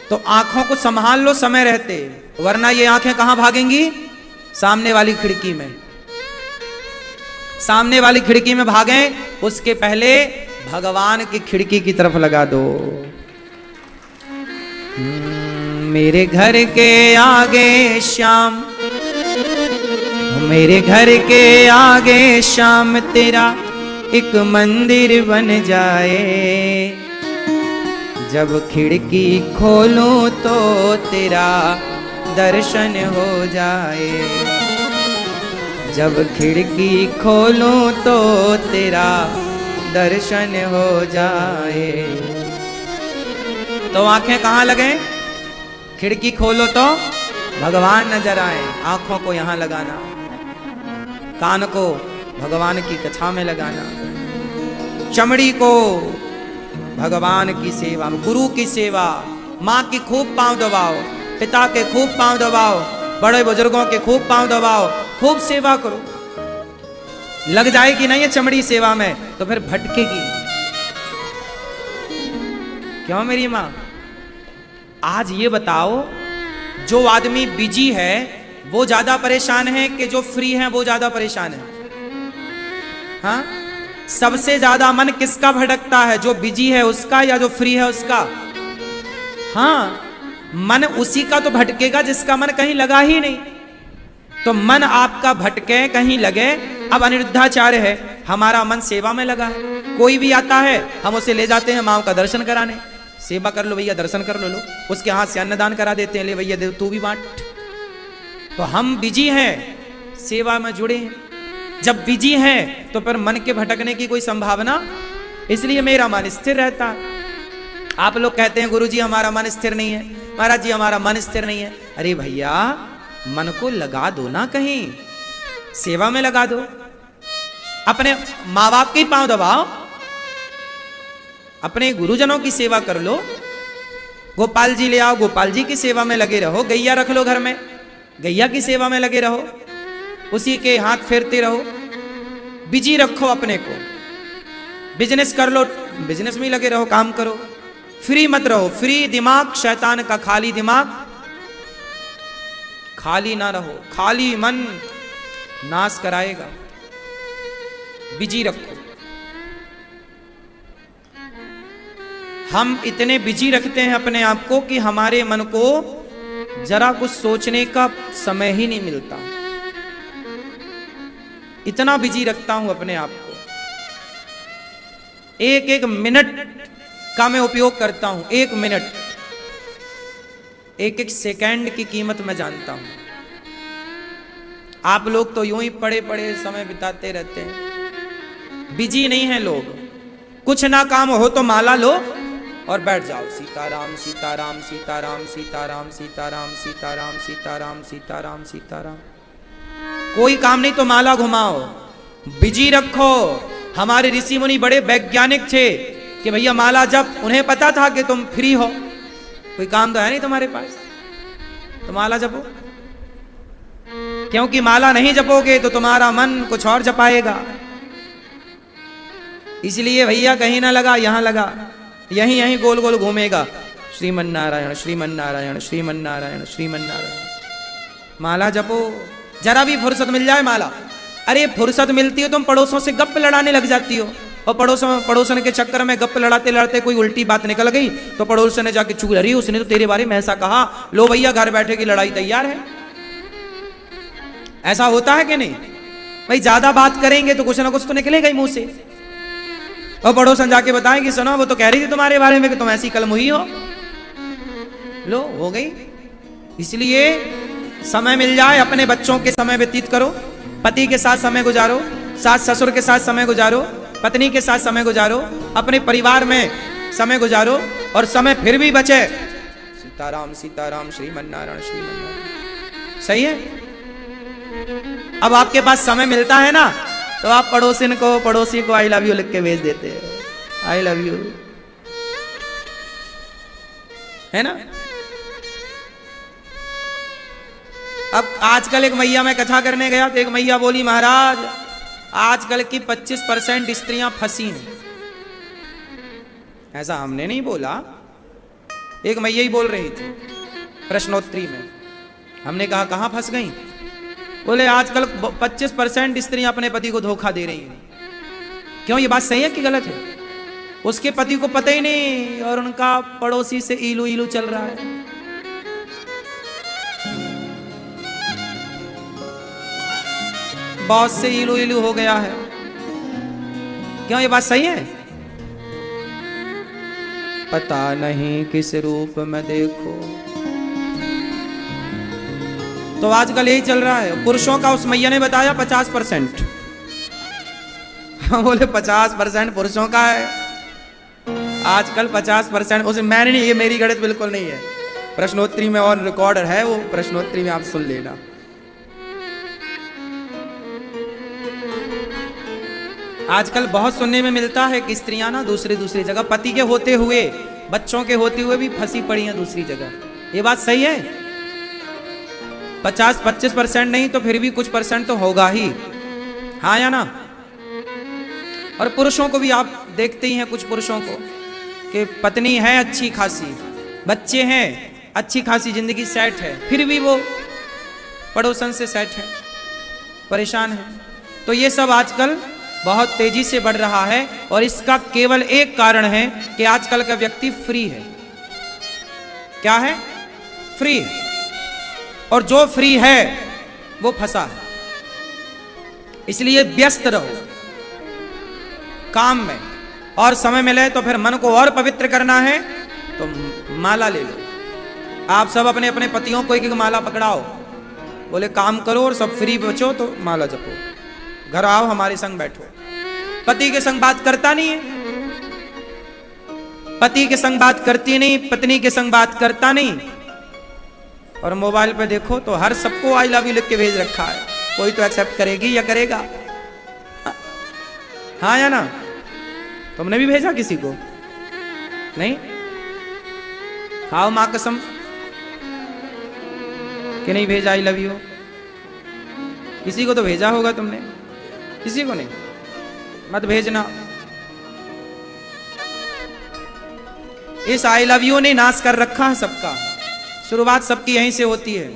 तो आंखों को संभाल लो समय रहते, वरना ये आंखें कहां भागेंगी? सामने वाली खिड़की में। सामने वाली खिड़की में भागें, उसके पहले भगवान की खिड़की की तरफ लगा दो। मेरे घर के आगे श्याम, मेरे घर के आगे शाम तेरा एक मंदिर बन जाए, जब खिड़की खोलूं तो तेरा दर्शन हो जाए, जब खिड़की खोलूं तो तेरा दर्शन हो जाए। तो आंखें कहाँ लगे? खिड़की खोलो तो भगवान नजर आए। आंखों को यहां लगाना, कान को भगवान की कथा में लगाना, चमड़ी को भगवान की सेवा, गुरु की सेवा, माँ की खूब पांव दबाओ, पिता के खूब पांव दबाओ, बड़े बुजुर्गों के खूब पांव दबाओ, खूब सेवा करो। लग जाएगी नहीं ये चमड़ी सेवा में तो फिर भटकेगी। क्यों मेरी माँ? आज ये बताओ, जो आदमी बिजी है वो ज्यादा परेशान है कि जो फ्री है वो ज्यादा परेशान है? हाँ, सबसे ज्यादा मन किसका भटकता है? जो बिजी है उसका या जो फ्री है उसका? हाँ, मन उसी का तो भटकेगा जिसका मन कहीं लगा ही नहीं। तो मन आपका भटके कहीं लगे। अब अनिरुद्धाचार्य है, हमारा मन सेवा में लगा है। कोई भी आता है हम उसे ले जाते हैं माँ का दर्शन कराने, सेवा कर लो भैया, दर्शन कर लो, लो उसके हाथ से अन्नदान करा देते हैं, ले भैया दे तू भी बांट। तो हम बिजी हैं, सेवा में जुड़े हैं। जब बिजी हैं तो फिर मन के भटकने की कोई संभावना, इसलिए मेरा मन स्थिर रहता है। आप लोग कहते हैं गुरुजी हमारा मन स्थिर नहीं है, महाराज जी हमारा मन स्थिर नहीं है। अरे भैया, मन को लगा दो ना, कहीं सेवा में लगा दो। अपने माँ बाप के पांव दबाओ, अपने गुरुजनों की सेवा कर लो। गोपाल जी ले आओ, गोपाल जी की सेवा में लगे रहो। गैया रख लो घर में, गैया की सेवा में लगे रहो, उसी के हाथ फेरते रहो। बिजी रखो अपने को। बिजनेस कर लो, बिजनेस में लगे रहो, काम करो। फ्री मत रहो। फ्री दिमाग शैतान का, खाली दिमाग खाली ना रहो। खाली मन नाश कराएगा। बिजी रखो। हम इतने बिजी रखते हैं अपने आप को कि हमारे मन को जरा कुछ सोचने का समय ही नहीं मिलता। इतना बिजी रखता हूं अपने आप को। एक एक मिनट का मैं उपयोग करता हूं। एक मिनट, एक एक सेकंड की कीमत मैं जानता हूं। आप लोग तो यूं ही पड़े पड़े समय बिताते रहते हैं। बिजी नहीं है लोग। कुछ ना काम हो तो माला लो और बैठ जाओ। सीताराम सीताराम सीताराम सीताराम सीताराम सीताराम सीताराम सीताराम सीताराम। कोई काम नहीं तो माला घुमाओ। बिजी रखो। हमारे ऋषि मुनि बड़े वैज्ञानिक थे कि भैया माला जप, उन्हें पता था कि तुम फ्री हो, कोई काम तो है नहीं तुम्हारे पास, तो माला जपो। क्योंकि माला नहीं जपोगे तो तुम्हारा मन कुछ और जपाएगा। इसलिए भैया कहीं ना लगा, यहां लगा, यहीं यहीं गोल गोल घूमेगा। श्रीमन नारायण श्रीमन नारायण श्रीमन नारायण श्रीमन नारायण। माला जपो। जरा भी फुर्सत मिल जाए माला। अरे फुर्सत मिलती हो तुम पड़ोसों से गप लड़ाने लग जाती हो, और पड़ोसन के चक्कर में गप लड़ाते लड़ाते कोई उल्टी बात निकल गई तो पड़ोसन ने जाके चुगल, अरे उसने तो तेरे बारे में ऐसा कहा, लो भैया घर बैठे की लड़ाई तैयार है। ऐसा होता है कि नहीं भाई? ज्यादा बात करेंगे तो कुछ ना कुछ तो निकलेगा ही मुंह से। और पड़ोसन जाके बताएं कि सुनो वो तो कह रही थी तुम्हारे बारे में कि तुम ऐसी कलमुही हो, लो हो गई। इसलिए समय मिल जाए अपने बच्चों के समय व्यतीत करो, पति के साथ समय गुजारो, सास ससुर के साथ समय गुजारो, पत्नी के साथ समय गुजारो, अपने परिवार में समय गुजारो, और समय फिर भी बचे। सीताराम सीताराम श्रीमन नारायण श्रीमन नारायण। सही है? अब आपके पास समय मिलता है ना, तो आप पड़ोसी को आई लव यू लिख के भेज देते हैं। आई लव यू, है ना? अब आजकल एक मैया, मैं कथा करने गया तो एक मैया बोली, महाराज आजकल की 25% स्त्रियां फंसी हैं। ऐसा हमने नहीं बोला, एक मैया ही बोल रही थी प्रश्नोत्तरी में। हमने कहा कहां फंस गई? बोले आजकल 25% स्त्रियां अपने पति को धोखा दे रही हैं। क्यों, ये बात सही है कि गलत है? उसके पति को पता ही नहीं और उनका पड़ोसी से इलू इलू चल रहा है। बॉस से इलू इलू हो गया है। क्यों, ये बात सही है? पता नहीं किस रूप में देखो। तो आजकल यही चल रहा है। पुरुषों का उस मैया ने बताया 50%। बोले 50% पुरुषों का है आजकल। 50% उसे मैंने नहीं, ये मेरी गणित बिल्कुल नहीं है। प्रश्नोत्तरी में और रिकॉर्डर है, वो प्रश्नोत्तरी में आप सुन लेना। आजकल बहुत सुनने में मिलता है कि स्त्रियां ना दूसरी जगह पति के होते हुए, बच्चों के होते हुए भी फंसी पड़ी हैं दूसरी जगह। ये बात सही है? 50-25% नहीं तो फिर भी कुछ परसेंट तो होगा ही, हाँ या ना? और पुरुषों को भी आप देखते ही हैं, कुछ पुरुषों को कि पत्नी है अच्छी खासी, बच्चे हैं, अच्छी खासी जिंदगी सेट है, फिर भी वो पड़ोसन से सेट है, परेशान है। तो ये सब आजकल बहुत तेजी से बढ़ रहा है और इसका केवल एक कारण है कि आजकल का व्यक्ति फ्री है। क्या है? फ्री है। और जो फ्री है वो फंसा है। इसलिए व्यस्त रहो काम में, और समय मिले तो फिर मन को और पवित्र करना है तो माला ले लो। आप सब अपने अपने पतियों को एक एक माला पकड़ाओ, बोले काम करो और सब फ्री बचो तो माला जपो। घर आओ, हमारे संग बैठो। पति के संग बात करता नहीं है, पति के संग बात करती नहीं, पत्नी के संग बात करता नहीं। और मोबाइल पे देखो तो हर सबको आई लव यू लिख के भेज रखा है। कोई तो एक्सेप्ट करेगी या करेगा? हाँ या ना? तुमने भी भेजा किसी को? नहीं? खाओ मां कसम कि नहीं भेजा आई लव यू। किसी को तो भेजा होगा तुमने, किसी को नहीं। मत भेजना। इस आई लव यू ने नाश कर रखा है सबका। शुरुआत सबकी यहीं से होती है।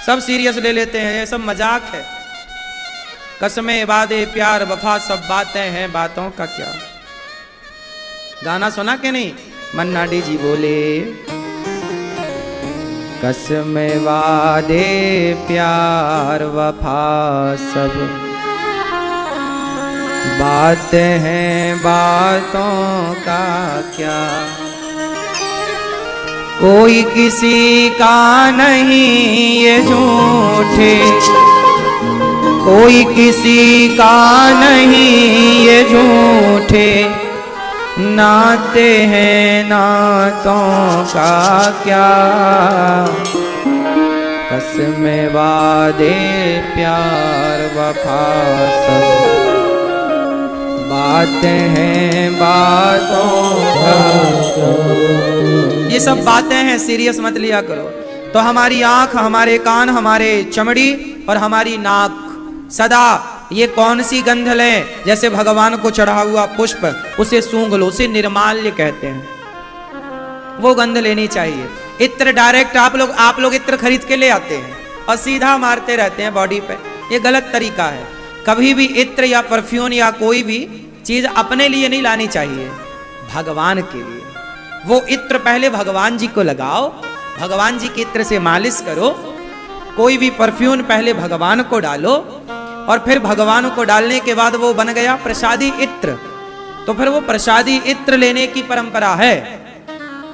सब सीरियस ले लेते हैं, ये सब मजाक है। कसमें वादे प्यार वफा सब बातें हैं, बातों का क्या। गाना सुना के नहीं? मन्ना डी जी बोले कसमें वादे प्यार वफा सब बातें हैं, बातों का क्या। कोई किसी का नहीं ये झूठे, कोई किसी का नहीं ये झूठे, नाते हैं नातों का क्या। कसमें वादे प्यार वफा सब बातें हैं, बातों का। ये सब बातें हैं, सीरियस मत लिया करो। तो हमारी आंख, हमारे कान, हमारे चमड़ी और हमारी नाक सदा ये कौन सी गंध लें? जैसे भगवान को चढ़ा हुआ पुष्प, उसे सूंघ लो, उसे निर्माल्य कहते हैं। वो गंध लेनी चाहिए। इत्र डायरेक्ट आप लोग इत्र खरीद के ले आते हैं और सीधा मारते रहते हैं बॉडी पे। ये गलत तरीका है। कभी भी इत्र या परफ्यूम या कोई भी चीज अपने लिए नहीं लानी चाहिए, भगवान के लिए। वो इत्र पहले भगवान जी को लगाओ, भगवान जी के इत्र से मालिश करो। कोई भी परफ्यूम पहले भगवान को डालो और फिर भगवान को डालने के बाद वो बन गया प्रसादी इत्र। तो फिर वो प्रसादी इत्र लेने की परंपरा है,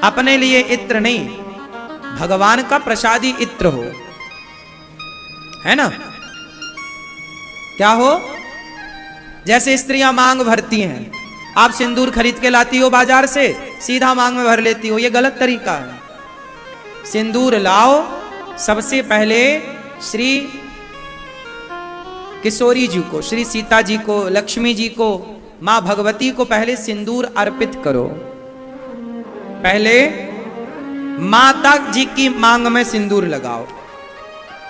अपने लिए इत्र नहीं, भगवान का प्रसादी इत्र हो, है ना? क्या हो? जैसे स्त्रियां मांग भरती हैं, आप सिंदूर खरीद के लाती हो बाजार से, सीधा मांग में भर लेती हो। ये गलत तरीका है। सिंदूर लाओ, सबसे पहले श्री किशोरी जी को, श्री सीता जी को, लक्ष्मी जी को, मां भगवती को पहले सिंदूर अर्पित करो। पहले माता जी की मांग में सिंदूर लगाओ।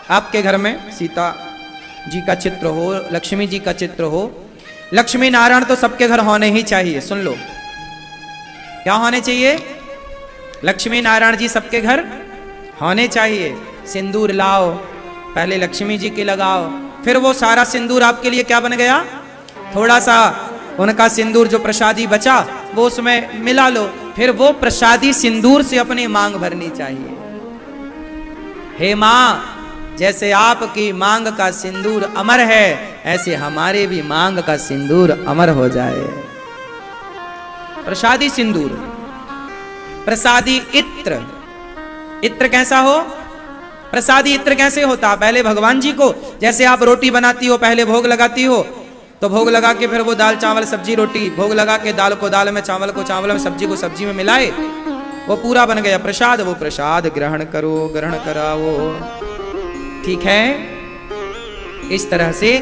आपके घर में सीता जी का चित्र हो, लक्ष्मी जी का चित्र हो। लक्ष्मी नारायण तो सबके घर होने ही चाहिए। सुन लो, क्या होने चाहिए? लक्ष्मी नारायण जी सबके घर होने चाहिए। सिंदूर लाओ, पहले लक्ष्मी जी के लगाओ, फिर वो सारा सिंदूर आपके लिए क्या बन गया? थोड़ा सा उनका सिंदूर जो प्रसादी बचा वो उसमें मिला लो। फिर वो प्रसादी सिंदूर से अपनी मांग भरनी चाहिए। हे मां, जैसे आपकी मांग का सिंदूर अमर है, ऐसे हमारे भी मांग का सिंदूर अमर हो जाए। प्रसादी सिंदूर, प्रसादी इत्र। इत्र कैसा हो? प्रसादी इत्र कैसे होता? पहले भगवान जी को, जैसे आप रोटी बनाती हो पहले भोग लगाती हो, तो भोग लगा के फिर वो दाल चावल सब्जी रोटी, भोग लगा के दाल को दाल में, चावल को चावल में, सब्जी को सब्जी में मिलाए, वो पूरा बन गया प्रसाद। वो प्रसाद ग्रहण करो, ग्रहण कराओ, ठीक है। इस तरह से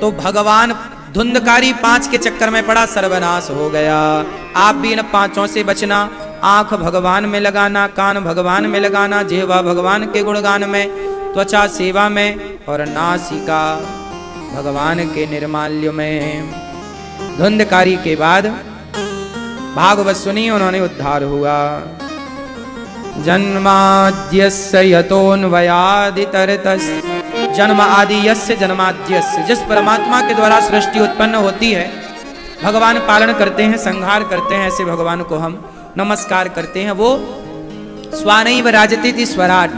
तो भगवान धुंधकारी 5 के चक्कर में पड़ा, सर्वनाश हो गया। आप भी इन 5 से बचना। आंख भगवान में लगाना, कान भगवान में लगाना, जिह्वा भगवान के गुणगान में, त्वचा सेवा में, और नासिका भगवान के निर्माल्य में। धुंधकारी के बाद भागवत सुनी, उन्होंने उद्धार हुआ। जन्माद्यस्य यतोऽन्वयादितरतस्य, जन्म आदि यस्य जन्माद्यस्य, जिस परमात्मा के द्वारा सृष्टि उत्पन्न होती है, भगवान पालन करते हैं, संहार करते हैं, ऐसे भगवान को हम नमस्कार करते हैं। वो स्वानैव राजतीति स्वराट,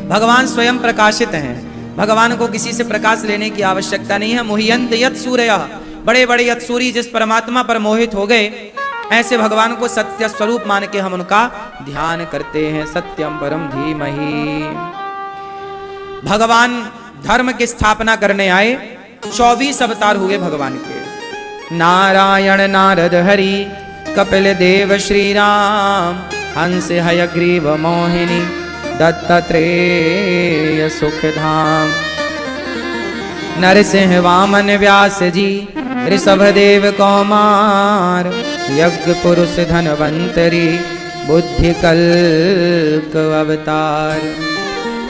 भगवान स्वयं प्रकाशित हैं। भगवान को किसी से प्रकाश लेने की आवश्यकता नहीं है। मोह्यन्त यत् सूरयः, बड़े बड़े यत् सूर्य जिस परमात्मा पर मोहित हो गए, ऐसे भगवान को सत्य स्वरूप मान के हम उनका ध्यान करते हैं। सत्यम परम धीमहि। भगवान धर्म की स्थापना करने आए। 24 अवतार हुए भगवान के। नारायण नारद हरि कपिल देव श्री राम, हंस हयग्रीव मोहिनी दत्तात्रेय सुखधाम। नरसिंह वामन व्यास जी, ऋषभदेव कौमार, यज्ञ पुरुष धनवंतरी, बुद्धि कल्क अवतार।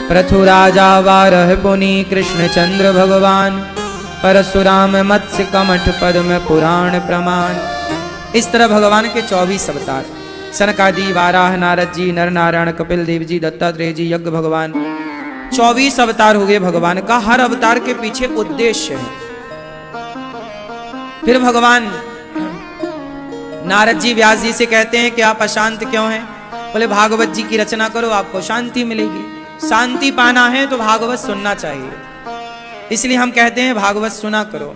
पृथु राजा वारह पुनि, कृष्णचंद्र भगवान, परशुराम मत्स्य कमठ पद्म पुराण प्रमाण। इस तरह भगवान के 24 अवतार, सनकादि, वाराह, नारद जी, नर नारायण, कपिल देव जी, दत्तात्रेय जी, यज्ञ भगवान, 24 अवतार हो गए भगवान का। हर अवतार के पीछे उद्देश्य है। फिर भगवान नारद जी व्यास जी से कहते हैं कि आप अशांत क्यों हैं? बोले भागवत जी की रचना करो, आपको शांति मिलेगी। शांति पाना है तो भागवत सुनना चाहिए, इसलिए हम कहते हैं भागवत सुना करो।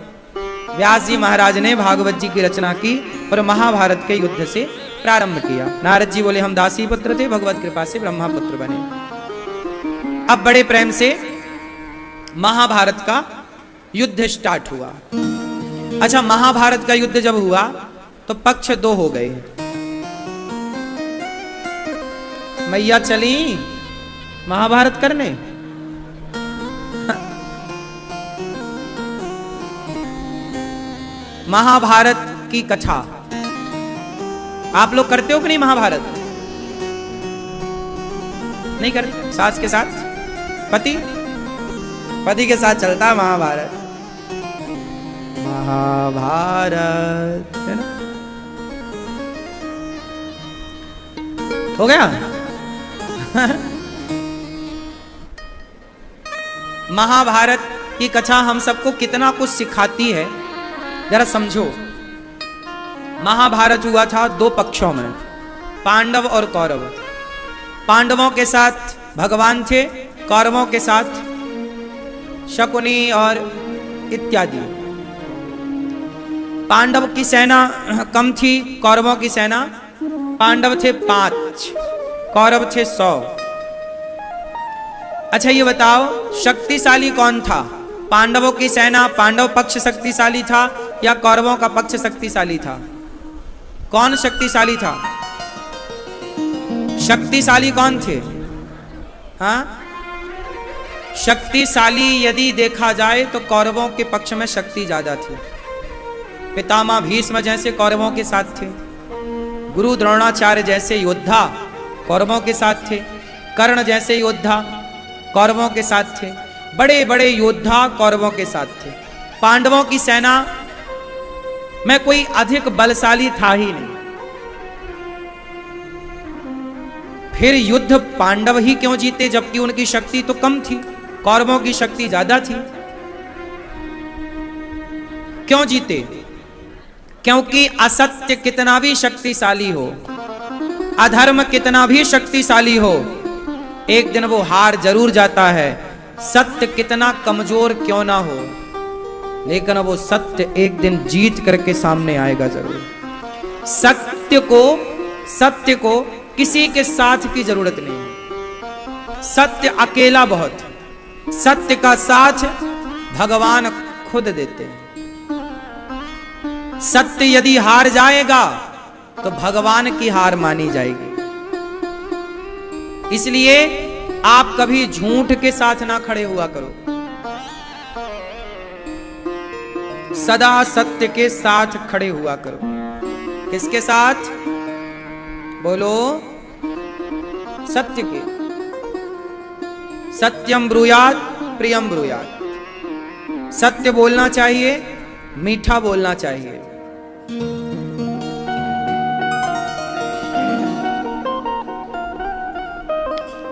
व्यास जी महाराज ने भागवत जी की रचना की और महाभारत के युद्ध से प्रारंभ किया। नारद जी बोले हम दासी पुत्र थे, भगवत कृपा से ब्रह्मापुत्र बने। अब बड़े प्रेम से महाभारत का युद्ध स्टार्ट हुआ। अच्छा, महाभारत का युद्ध जब हुआ तो पक्ष 2 हो गए। मैया चली महाभारत करने। महाभारत की कथा आप लोग करते हो कि नहीं? महाभारत नहीं करते? सास के साथ, पति के साथ चलता महाभारत। महाभारत है ना, हो गया। महाभारत की कथा हम सबको कितना कुछ सिखाती है, जरा समझो। महाभारत हुआ था 2 पक्षों में, पांडव और कौरव। पांडवों के साथ भगवान थे, कौरवों के साथ शकुनी और इत्यादि। पांडव की सेना कम थी, कौरवों की सेना, पांडव थे 5, कौरव थे 100। अच्छा ये बताओ शक्तिशाली कौन था? पांडवों की सेना, पांडव पक्ष शक्तिशाली था या कौरवों का पक्ष शक्तिशाली था? कौन शक्तिशाली था? शक्तिशाली कौन थे? हाँ, शक्तिशाली यदि देखा जाए तो कौरवों के पक्ष में शक्ति ज्यादा थी। पितामह भीष्म जैसे कौरवों के साथ थे, गुरु द्रोणाचार्य जैसे योद्धा कौरवों के साथ थे, कर्ण जैसे योद्धा कौरवों के साथ थे, बड़े बड़े योद्धा कौरवों के साथ थे। पांडवों की सेना में कोई अधिक बलशाली था ही नहीं। फिर युद्ध पांडव ही क्यों जीते जबकि उनकी शक्ति तो कम थी, कौरवों की शक्ति ज्यादा थी? क्यों जीते? क्योंकि असत्य कितना भी शक्तिशाली हो, अधर्म कितना भी शक्तिशाली हो, एक दिन वो हार जरूर जाता है। सत्य कितना कमजोर क्यों ना हो, लेकिन वो सत्य एक दिन जीत करके सामने आएगा जरूर। सत्य को किसी के साथ की जरूरत नहीं, सत्य अकेला बहुत है। सत्य का साथ भगवान खुद देते हैं। सत्य यदि हार जाएगा तो भगवान की हार मानी जाएगी। इसलिए आप कभी झूठ के साथ ना खड़े हुआ करो, सदा सत्य के साथ खड़े हुआ करो। किसके साथ? बोलो, सत्य के। सत्यम ब्रूयात प्रियम ब्रूयात। सत्य बोलना चाहिए, मीठा बोलना चाहिए।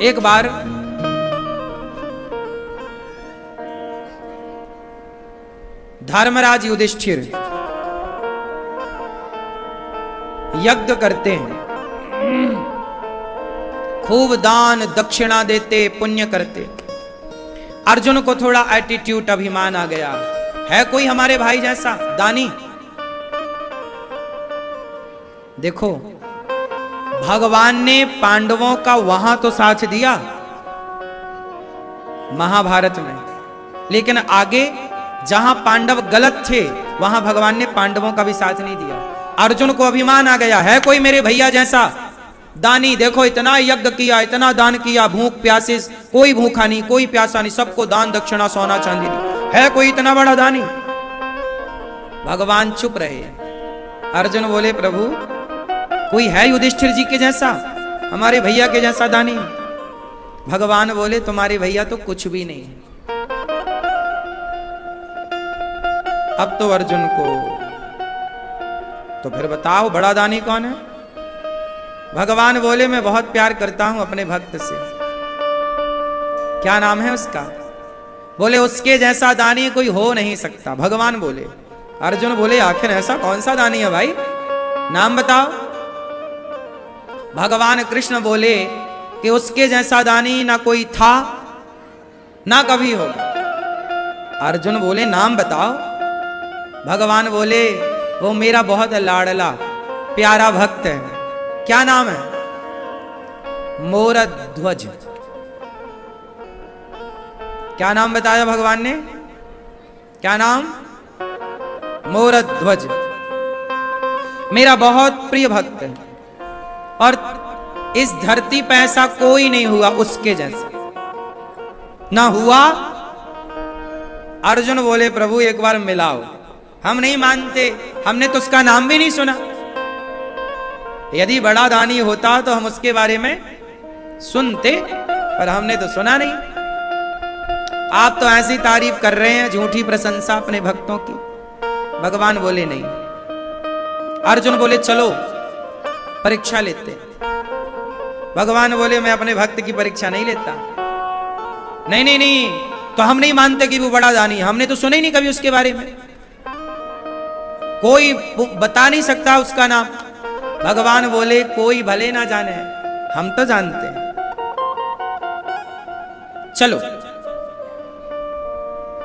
एक बार धर्मराज युधिष्ठिर यज्ञ करते हैं, खूब दान दक्षिणा देते, पुण्य करते। अर्जुन को थोड़ा एटीट्यूड, अभिमान आ गया, है कोई हमारे भाई जैसा दानी? देखो, भगवान ने पांडवों का वहां तो साथ दिया महाभारत में, लेकिन आगे जहां पांडव गलत थे वहां भगवान ने पांडवों का भी साथ नहीं दिया। अर्जुन को अभिमान आ गया, है कोई मेरे भैया जैसा दानी? देखो, इतना यज्ञ किया, इतना दान किया, भूख प्यासे कोई भूखा नहीं, कोई प्यासा नहीं, सबको दान दक्षिणा सोना चांदी दी, है कोई इतना बड़ा दानी? भगवान चुप रहे। अर्जुन बोले, प्रभु कोई है युधिष्ठिर जी के जैसा, हमारे भैया के जैसा दानी? भगवान बोले, तुम्हारे भैया तो कुछ भी नहीं है। अब तो अर्जुन को, तो फिर बताओ बड़ा दानी कौन है? भगवान बोले, मैं बहुत प्यार करता हूं अपने भक्त से। क्या नाम है उसका? बोले, उसके जैसा दानी कोई हो नहीं सकता। भगवान बोले। अर्जुन बोले, आखिर ऐसा कौन सा दानी है भाई, नाम बताओ। भगवान कृष्ण बोले कि उसके जैसा दानी ना कोई था ना कभी होगा। अर्जुन बोले, नाम बताओ। भगवान बोले, वो मेरा बहुत लाडला प्यारा भक्त है। क्या नाम है? मोरध्वज। क्या नाम बताया भगवान ने? क्या नाम? मोरध्वज। मेरा बहुत प्रिय भक्त है, और इस धरती पर ऐसा कोई नहीं हुआ उसके जैसा, ना हुआ। अर्जुन बोले, प्रभु एक बार मिलाओ। हम नहीं मानते, हमने तो उसका नाम भी नहीं सुना। यदि बड़ा दानी होता तो हम उसके बारे में सुनते, पर हमने तो सुना नहीं। आप तो ऐसी तारीफ कर रहे हैं, झूठी प्रशंसा अपने भक्तों की। भगवान बोले, नहीं। अर्जुन बोले, चलो परीक्षा लेते। भगवान बोले, मैं अपने भक्त की परीक्षा नहीं लेता। नहीं नहीं नहीं, तो हम नहीं मानते कि वो बड़ा दानी, हमने तो सुना ही नहीं कभी उसके बारे में, कोई बता नहीं सकता उसका नाम। भगवान बोले, कोई भले ना जाने, हम तो जानते हैं, चलो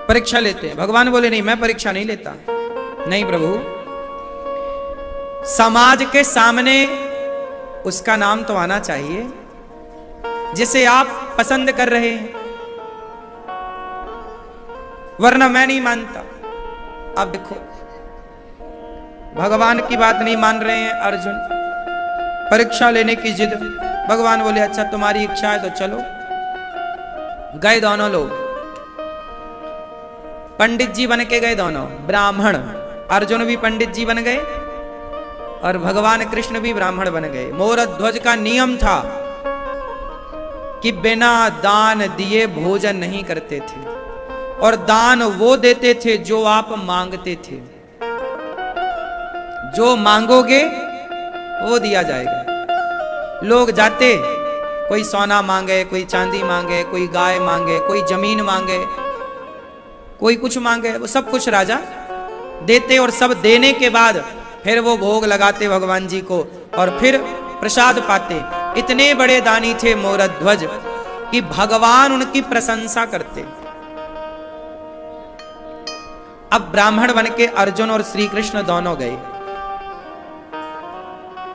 परीक्षा लेते हैं। भगवान बोले, नहीं, मैं परीक्षा नहीं लेता। नहीं प्रभु, समाज के सामने उसका नाम तो आना चाहिए जिसे आप पसंद कर रहे हैं, वरना मैं नहीं मानता। अब देखो, भगवान की बात नहीं मान रहे हैं अर्जुन, परीक्षा लेने की जिद। भगवान बोले, अच्छा तुम्हारी इच्छा है तो चलो। गए दोनों लोग, पंडित जी बन के गए दोनों, ब्राह्मण। अर्जुन भी पंडित जी बन गए और भगवान कृष्ण भी ब्राह्मण बन गए। मोरध्वज का नियम था कि बिना दान दिए भोजन नहीं करते थे, और दान वो देते थे जो आप मांगते थे। जो मांगोगे वो दिया जाएगा। लोग जाते, कोई सोना मांगे, कोई चांदी मांगे, कोई गाय मांगे, कोई जमीन मांगे, कोई कुछ मांगे, वो सब कुछ राजा देते, और सब देने के बाद फिर वो भोग लगाते भगवान जी को, और फिर प्रसाद पाते। इतने बड़े दानी थे मोरध्वज कि भगवान उनकी प्रशंसा करते। अब ब्राह्मण बन के अर्जुन और श्री कृष्ण दोनों गए,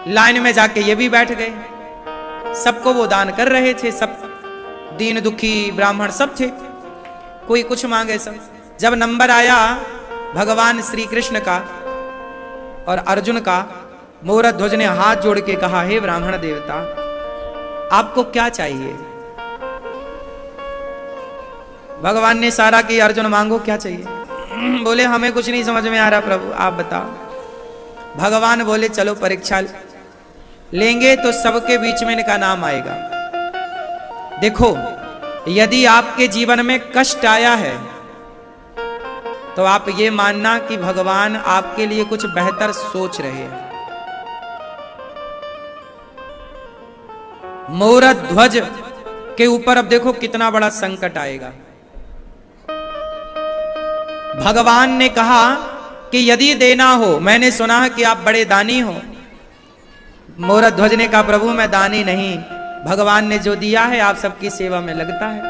लाइन में जाके ये भी बैठ गए। सबको वो दान कर रहे थे, सब दीन दुखी ब्राह्मण सब थे, कोई कुछ मांगे सब। जब नंबर आया भगवान श्री कृष्ण का और अर्जुन का, मोरध्वज ने हाथ जोड़ के कहा, हे ब्राह्मण देवता, आपको क्या चाहिए? भगवान ने इशारा किया, अर्जुन मांगो क्या चाहिए। बोले हमें कुछ नहीं समझ में आ रहा प्रभु, आप बताओ। भगवान बोले चलो परीक्षा लेंगे तो सबके बीच में इनका नाम आएगा। देखो यदि आपके जीवन में कष्ट आया है तो आप ये मानना कि भगवान आपके लिए कुछ बेहतर सोच रहे हैं। मोरध्वज के ऊपर अब देखो कितना बड़ा संकट आएगा। भगवान ने कहा कि यदि देना हो, मैंने सुना है कि आप बड़े दानी हो। मोरध्वज ने कहा प्रभु मैं दानी नहीं, भगवान ने जो दिया है आप सबकी सेवा में लगता है।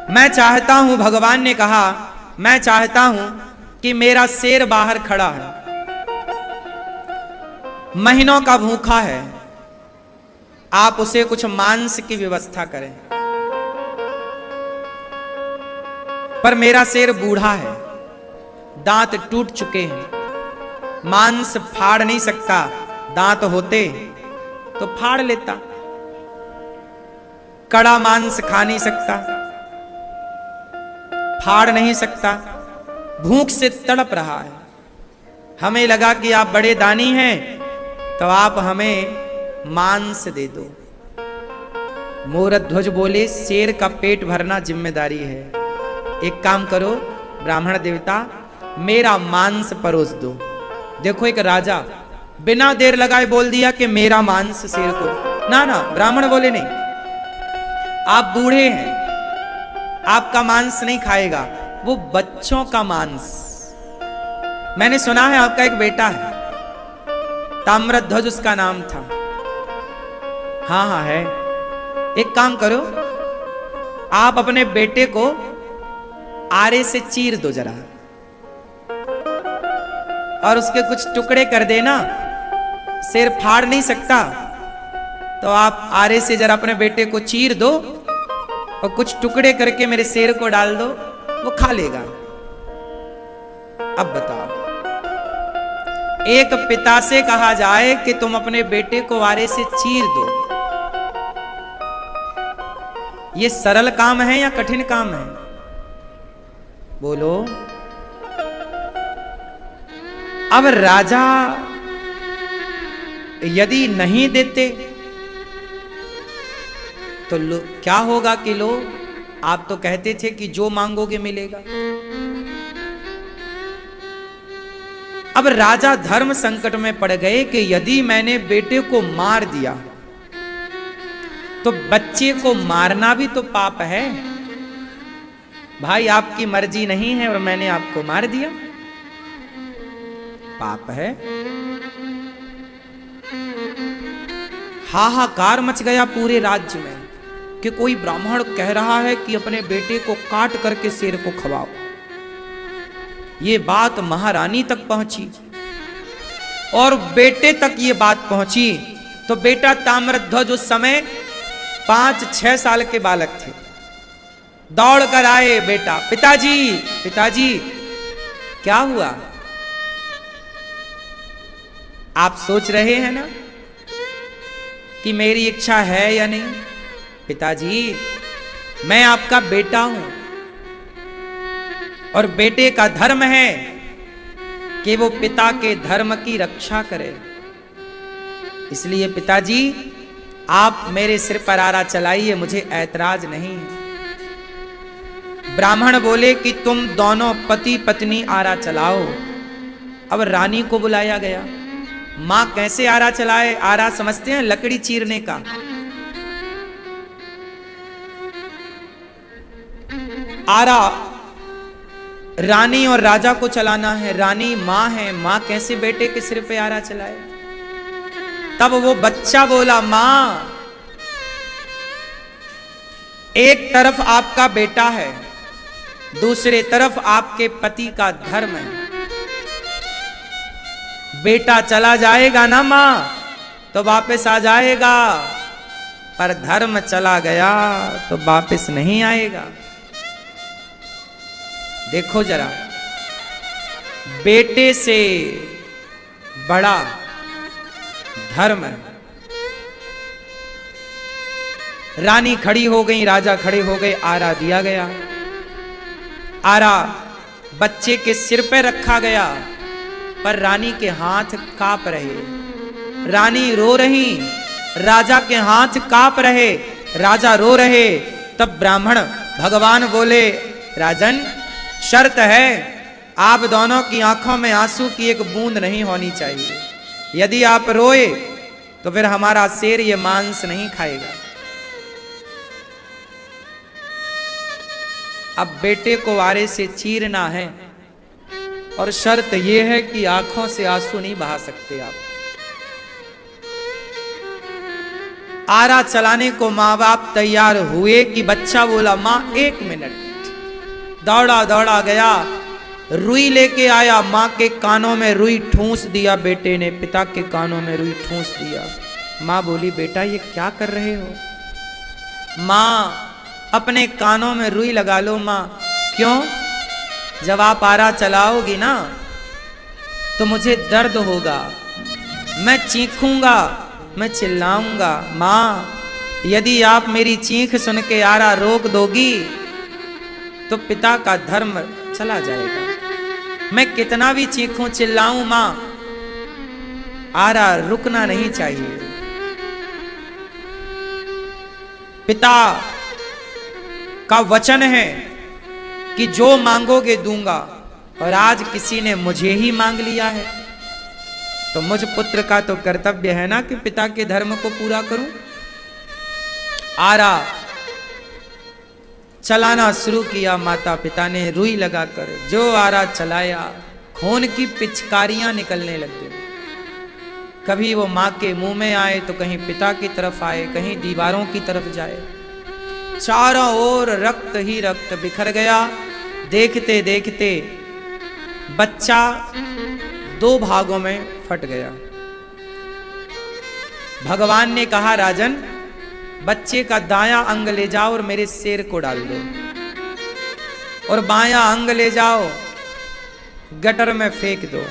मैं चाहता हूं, भगवान ने कहा मैं चाहता हूं कि मेरा शेर बाहर खड़ा है, महीनों का भूखा है, आप उसे कुछ मांस की व्यवस्था करें। पर मेरा शेर बूढ़ा है, दांत टूट चुके हैं, मांस फाड़ नहीं सकता, दांत होते तो फाड़ लेता, कड़ा मांस खा नहीं सकता, फाड़ नहीं सकता, भूख से तड़प रहा है। हमें लगा कि आप बड़े दानी हैं तो आप हमें मांस दे दो। मोरध्वज बोले शेर का पेट भरना जिम्मेदारी है, एक काम करो ब्राह्मण देवता, मेरा मांस परोस दो। देखो एक राजा बिना देर लगाए बोल दिया कि मेरा मांस शेर को। ना ना, ब्राह्मण बोले नहीं, आप बूढ़े हैं, आपका मांस नहीं खाएगा, वो बच्चों का मांस। मैंने सुना है आपका एक बेटा है, ताम्रध्वज उसका नाम था। हाँ हाँ है। एक काम करो, आप अपने बेटे को आरे से चीर दो जरा और उसके कुछ टुकड़े कर देना। शेर फाड़ नहीं सकता तो आप आरे से जरा अपने बेटे को चीर दो और कुछ टुकड़े करके मेरे शेर को डाल दो, वो खा लेगा। अब बताओ, एक पिता से कहा जाए कि तुम अपने बेटे को आरे से चीर दो, ये सरल काम है या कठिन काम है? बोलो। अब राजा यदि नहीं देते तो क्या होगा कि लो, आप तो कहते थे कि जो मांगोगे मिलेगा। अब राजा धर्म संकट में पड़ गए कि यदि मैंने बेटे को मार दिया तो बच्चे को मारना भी तो पाप है। भाई आपकी मर्जी नहीं है और मैंने आपको मार दिया, पाप है। हाहाकार मच गया पूरे राज्य में कि कोई ब्राह्मण कह रहा है कि अपने बेटे को काट करके शेर को खवाओ। ये बात महारानी तक पहुंची और बेटे तक ये बात पहुंची तो बेटा ताम्रध्वज उस समय 5-6 साल के बालक थे, दौड़ कर आए। बेटा, पिताजी पिताजी क्या हुआ? आप सोच रहे हैं ना कि मेरी इच्छा है या नहीं? पिताजी मैं आपका बेटा हूं और बेटे का धर्म है कि वो पिता के धर्म की रक्षा करे, इसलिए पिताजी आप मेरे सिर पर आरा चलाइए, मुझे ऐतराज नहीं है। ब्राह्मण बोले कि तुम दोनों पति पत्नी आरा चलाओ। अब रानी को बुलाया गया। मां कैसे आरा चलाए? आरा समझते हैं लकड़ी चीरने का। आरा रानी और राजा को चलाना है, रानी मां है, मां कैसे बेटे के सिर पे आरा चलाए? तब वो बच्चा बोला, मां एक तरफ आपका बेटा है, दूसरे तरफ आपके पति का धर्म है। बेटा चला जाएगा ना मां तो वापस आ जाएगा, पर धर्म चला गया तो वापस नहीं आएगा। देखो जरा, बेटे से बड़ा धर्म है। रानी खड़ी हो गई, राजा खड़े हो गए, आरा दिया गया। आरा बच्चे के सिर पे रखा गया, पर रानी के हाथ कांप रहे। रानी रो रही, राजा के हाथ कांप रहे, राजा रो रहे। तब ब्राह्मण भगवान बोले, राजन शर्त है, आप दोनों की आंखों में आंसू की एक बूंद नहीं होनी चाहिए। यदि आप रोए तो फिर हमारा शेर ये मांस नहीं खाएगा। अब बेटे को आरे से चीरना है, और शर्त यह है कि आंखों से आंसू नहीं बहा सकते आप। आरा चलाने को माँ बाप तैयार हुए कि बच्चा बोला, माँ 1 मिनट। दौड़ा दौड़ा गया, रुई लेके आया, माँ के कानों में रुई ठूंस दिया। बेटे ने पिता के कानों में रुई ठूंस दिया। माँ बोली, बेटा ये क्या कर रहे हो? माँ अपने कानों में रुई लगा लो। माँ क्यों? जब आप आरा चलाओगी ना तो मुझे दर्द होगा, मैं चीखूंगा, मैं चिल्लाऊंगा। माँ यदि आप मेरी चीख सुन के आरा रोक दोगी तो पिता का धर्म चला जाएगा। मैं कितना भी चीखूं चिल्लाऊं माँ, आरा रुकना नहीं चाहिए। पिता का वचन है कि जो मांगोगे दूंगा, और आज किसी ने मुझे ही मांग लिया है, तो मुझ पुत्र का तो कर्तव्य है ना कि पिता के धर्म को पूरा करूं। आरा चलाना शुरू किया। माता पिता ने रुई लगाकर जो आरा चलाया, खून की पिचकारियां निकलने लग गई। कभी वो माँ के मुंह में आए तो कहीं पिता की तरफ आए, कहीं दीवारों की तरफ जाए। चारों ओर रक्त ही रक्त बिखर गया। देखते देखते बच्चा 2 भागों में फट गया। भगवान ने कहा, राजन बच्चे का दायां अंग ले जाओ और मेरे शेर को डाल दो, और बायां अंग ले जाओ गटर में फेंक दो।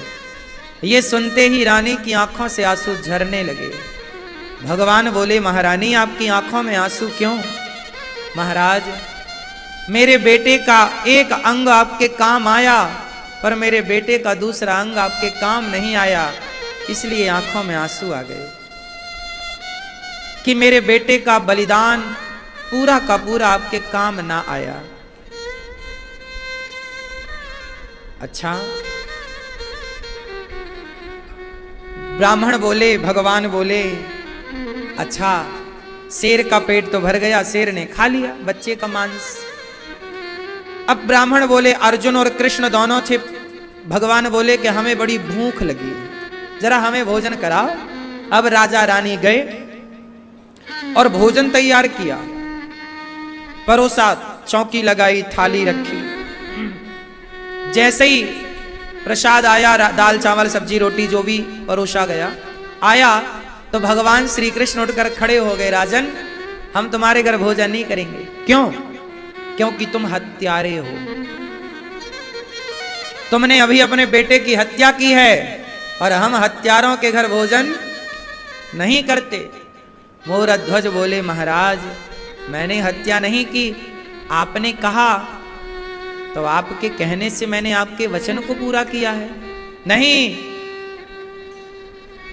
ये सुनते ही रानी की आंखों से आंसू झरने लगे। भगवान बोले, महारानी आपकी आंखों में आंसू क्यों? महाराज मेरे बेटे का एक अंग आपके काम आया, पर मेरे बेटे का दूसरा अंग आपके काम नहीं आया, इसलिए आंखों में आंसू आ गए कि मेरे बेटे का बलिदान पूरा का पूरा आपके काम ना आया। अच्छा, ब्राह्मण बोले, भगवान बोले, अच्छा शेर का पेट तो भर गया, शेर ने खा लिया बच्चे का मांस। अब ब्राह्मण बोले, अर्जुन और कृष्ण दोनों थे। भगवान बोले कि हमें बड़ी भूख लगी, जरा हमें भोजन कराओ। अब राजा रानी गए और भोजन तैयार किया, परोसा, चौकी लगाई, थाली रखी। जैसे ही प्रसाद आया, दाल चावल सब्जी रोटी जो भी परोसा गया, आया तो भगवान श्री कृष्ण उठकर खड़े हो गए। राजन हम तुम्हारे घर भोजन नहीं करेंगे। क्यों? क्योंकि तुम हत्यारे हो, तुमने अभी अपने बेटे की हत्या की है, और हम हत्यारों के घर भोजन नहीं करते। मोरध्वज बोले, महाराज मैंने हत्या नहीं की, आपने कहा तो आपके कहने से मैंने आपके वचन को पूरा किया है। नहीं,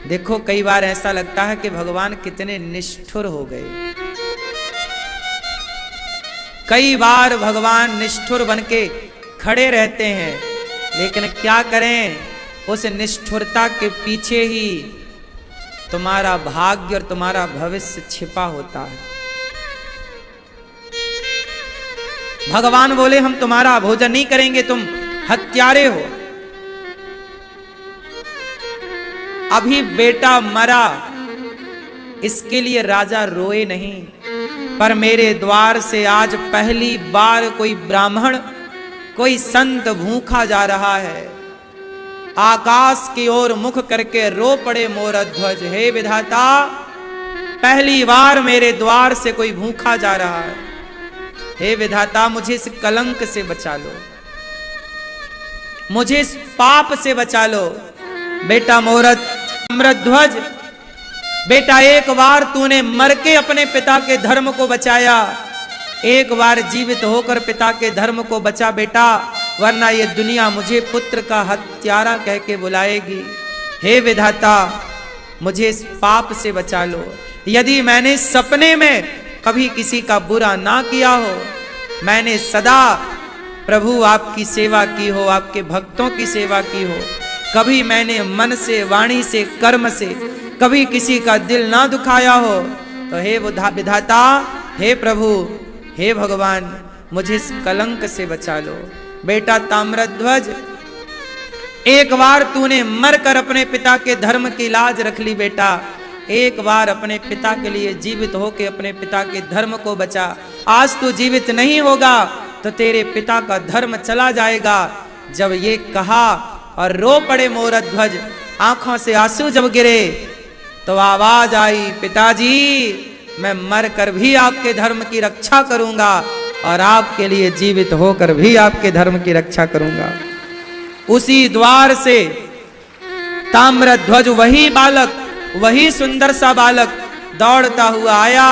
देखो कई बार ऐसा लगता है कि भगवान कितने निष्ठुर हो गए। कई बार भगवान निष्ठुर बनके खड़े रहते हैं, लेकिन क्या करें, उस निष्ठुरता के पीछे ही तुम्हारा भाग्य और तुम्हारा भविष्य छिपा होता है। भगवान बोले, हम तुम्हारा भोजन नहीं करेंगे, तुम हत्यारे हो। अभी बेटा मरा, इसके लिए राजा रोए नहीं, पर मेरे द्वार से आज पहली बार कोई ब्राह्मण, कोई संत भूखा जा रहा है। आकाश की ओर मुख करके रो पड़े मोरध्वज, हे विधाता, पहली बार मेरे द्वार से कोई भूखा जा रहा है। हे विधाता, मुझे इस कलंक से बचा लो, मुझे इस पाप से बचा लो। बेटा मोरध्वज, बेटा एक बार तूने मर के अपने पिता के धर्म को बचाया, एक बार जीवित होकर पिता के धर्म को बचा बेटा, वरना ये दुनिया मुझे पुत्र का हत्यारा कह के बुलाएगी। हे विधाता, मुझे इस पाप से बचा लो। यदि मैंने सपने में कभी किसी का बुरा ना किया हो, मैंने सदा प्रभु आपकी सेवा की हो, आपके भक्तों की सेवा की हो, कभी मैंने मन से, वाणी से, कर्म से कभी किसी का दिल ना दुखाया हो, तो हे विधाता, हे प्रभु, हे भगवान, मुझे इस कलंक से बचा लो। बेटा ताम्रध्वज, एक बार तूने मरकर अपने पिता के धर्म की लाज रख ली बेटा, एक बार अपने पिता के लिए जीवित होके अपने पिता के धर्म को बचा। आज तू जीवित नहीं होगा तो तेरे पिता का धर्म चला जाएगा। जब ये कहा और रो पड़े मोरध्वज, आंखों से आंसू जब गिरे तो आवाज आई, पिताजी, मैं मर कर भी आपके धर्म की रक्षा करूंगा और आपके लिए जीवित होकर भी आपके धर्म की रक्षा करूंगा। उसी द्वार से ताम्रध्वज, वही बालक, वही सुंदर सा बालक दौड़ता हुआ आया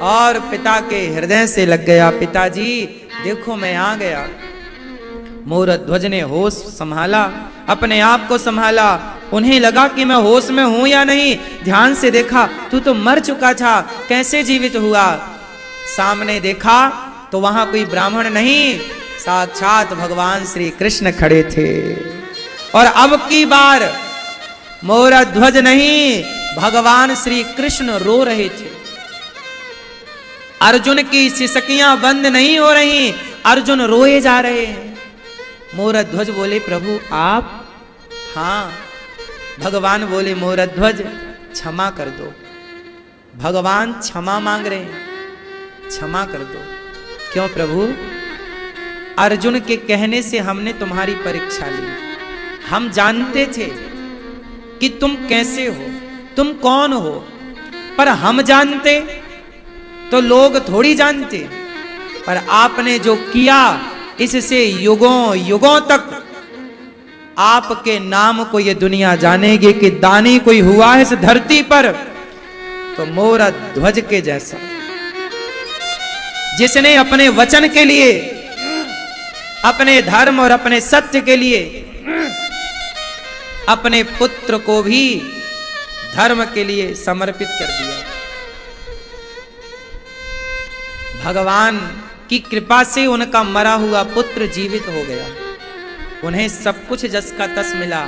और पिता के हृदय से लग गया। पिताजी देखो, मैं आ गया। मोरध्वज ने होश संभाला, अपने आप को संभाला। उन्हें लगा कि मैं होश में हूं या नहीं। ध्यान से देखा, तू तो मर चुका था, कैसे जीवित हुआ? सामने देखा तो वहां कोई ब्राह्मण नहीं, साक्षात भगवान श्री कृष्ण खड़े थे। और अब की बार मोरध्वज नहीं, भगवान श्री कृष्ण रो रहे थे। अर्जुन की सिसकियां बंद नहीं हो रही, अर्जुन रोए जा रहे हैं। मोरध्वज बोले, प्रभु आप? हाँ। भगवान बोले, मोरध्वज क्षमा कर दो। भगवान क्षमा मांग रहे हैं, क्षमा कर दो। क्यों प्रभु? अर्जुन के कहने से हमने तुम्हारी परीक्षा ली। हम जानते थे कि तुम कैसे हो, तुम कौन हो, पर हम जानते तो लोग थोड़ी जानते। पर आपने जो किया, इससे युगों युगों तक आपके नाम को ये दुनिया जानेगी कि दानी कोई हुआ है इस धरती पर तो मोरध्वज के जैसा, जिसने अपने वचन के लिए, अपने धर्म और अपने सत्य के लिए अपने पुत्र को भी धर्म के लिए समर्पित कर दिया। भगवान की कृपा से उनका मरा हुआ पुत्र जीवित हो गया। उन्हें सब कुछ जस का तस मिला,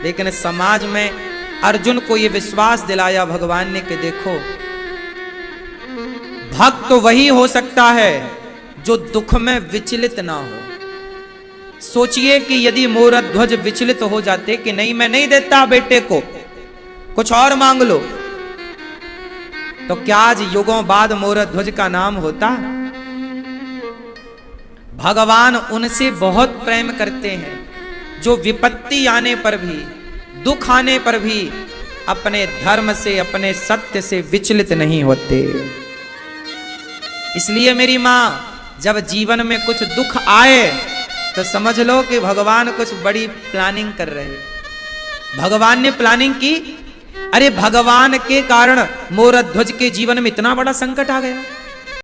लेकिन समाज में अर्जुन को यह विश्वास दिलाया भगवान ने कि देखो, भक्त तो वही हो सकता है जो दुख में विचलित ना हो। सोचिए कि यदि मोरध्वज विचलित हो जाते कि नहीं, मैं नहीं देता बेटे को, कुछ और मांग लो, तो क्या आज युगों बाद मोरध्वज का नाम होता? भगवान उनसे बहुत प्रेम करते हैं जो विपत्ति आने पर भी, दुख आने पर भी अपने धर्म से, अपने सत्य से विचलित नहीं होते। इसलिए मेरी मां, जब जीवन में कुछ दुख आए तो समझ लो कि भगवान कुछ बड़ी प्लानिंग कर रहे हैं। भगवान ने प्लानिंग की। अरे भगवान के कारण मोरध्वज के जीवन में इतना बड़ा संकट आ गया।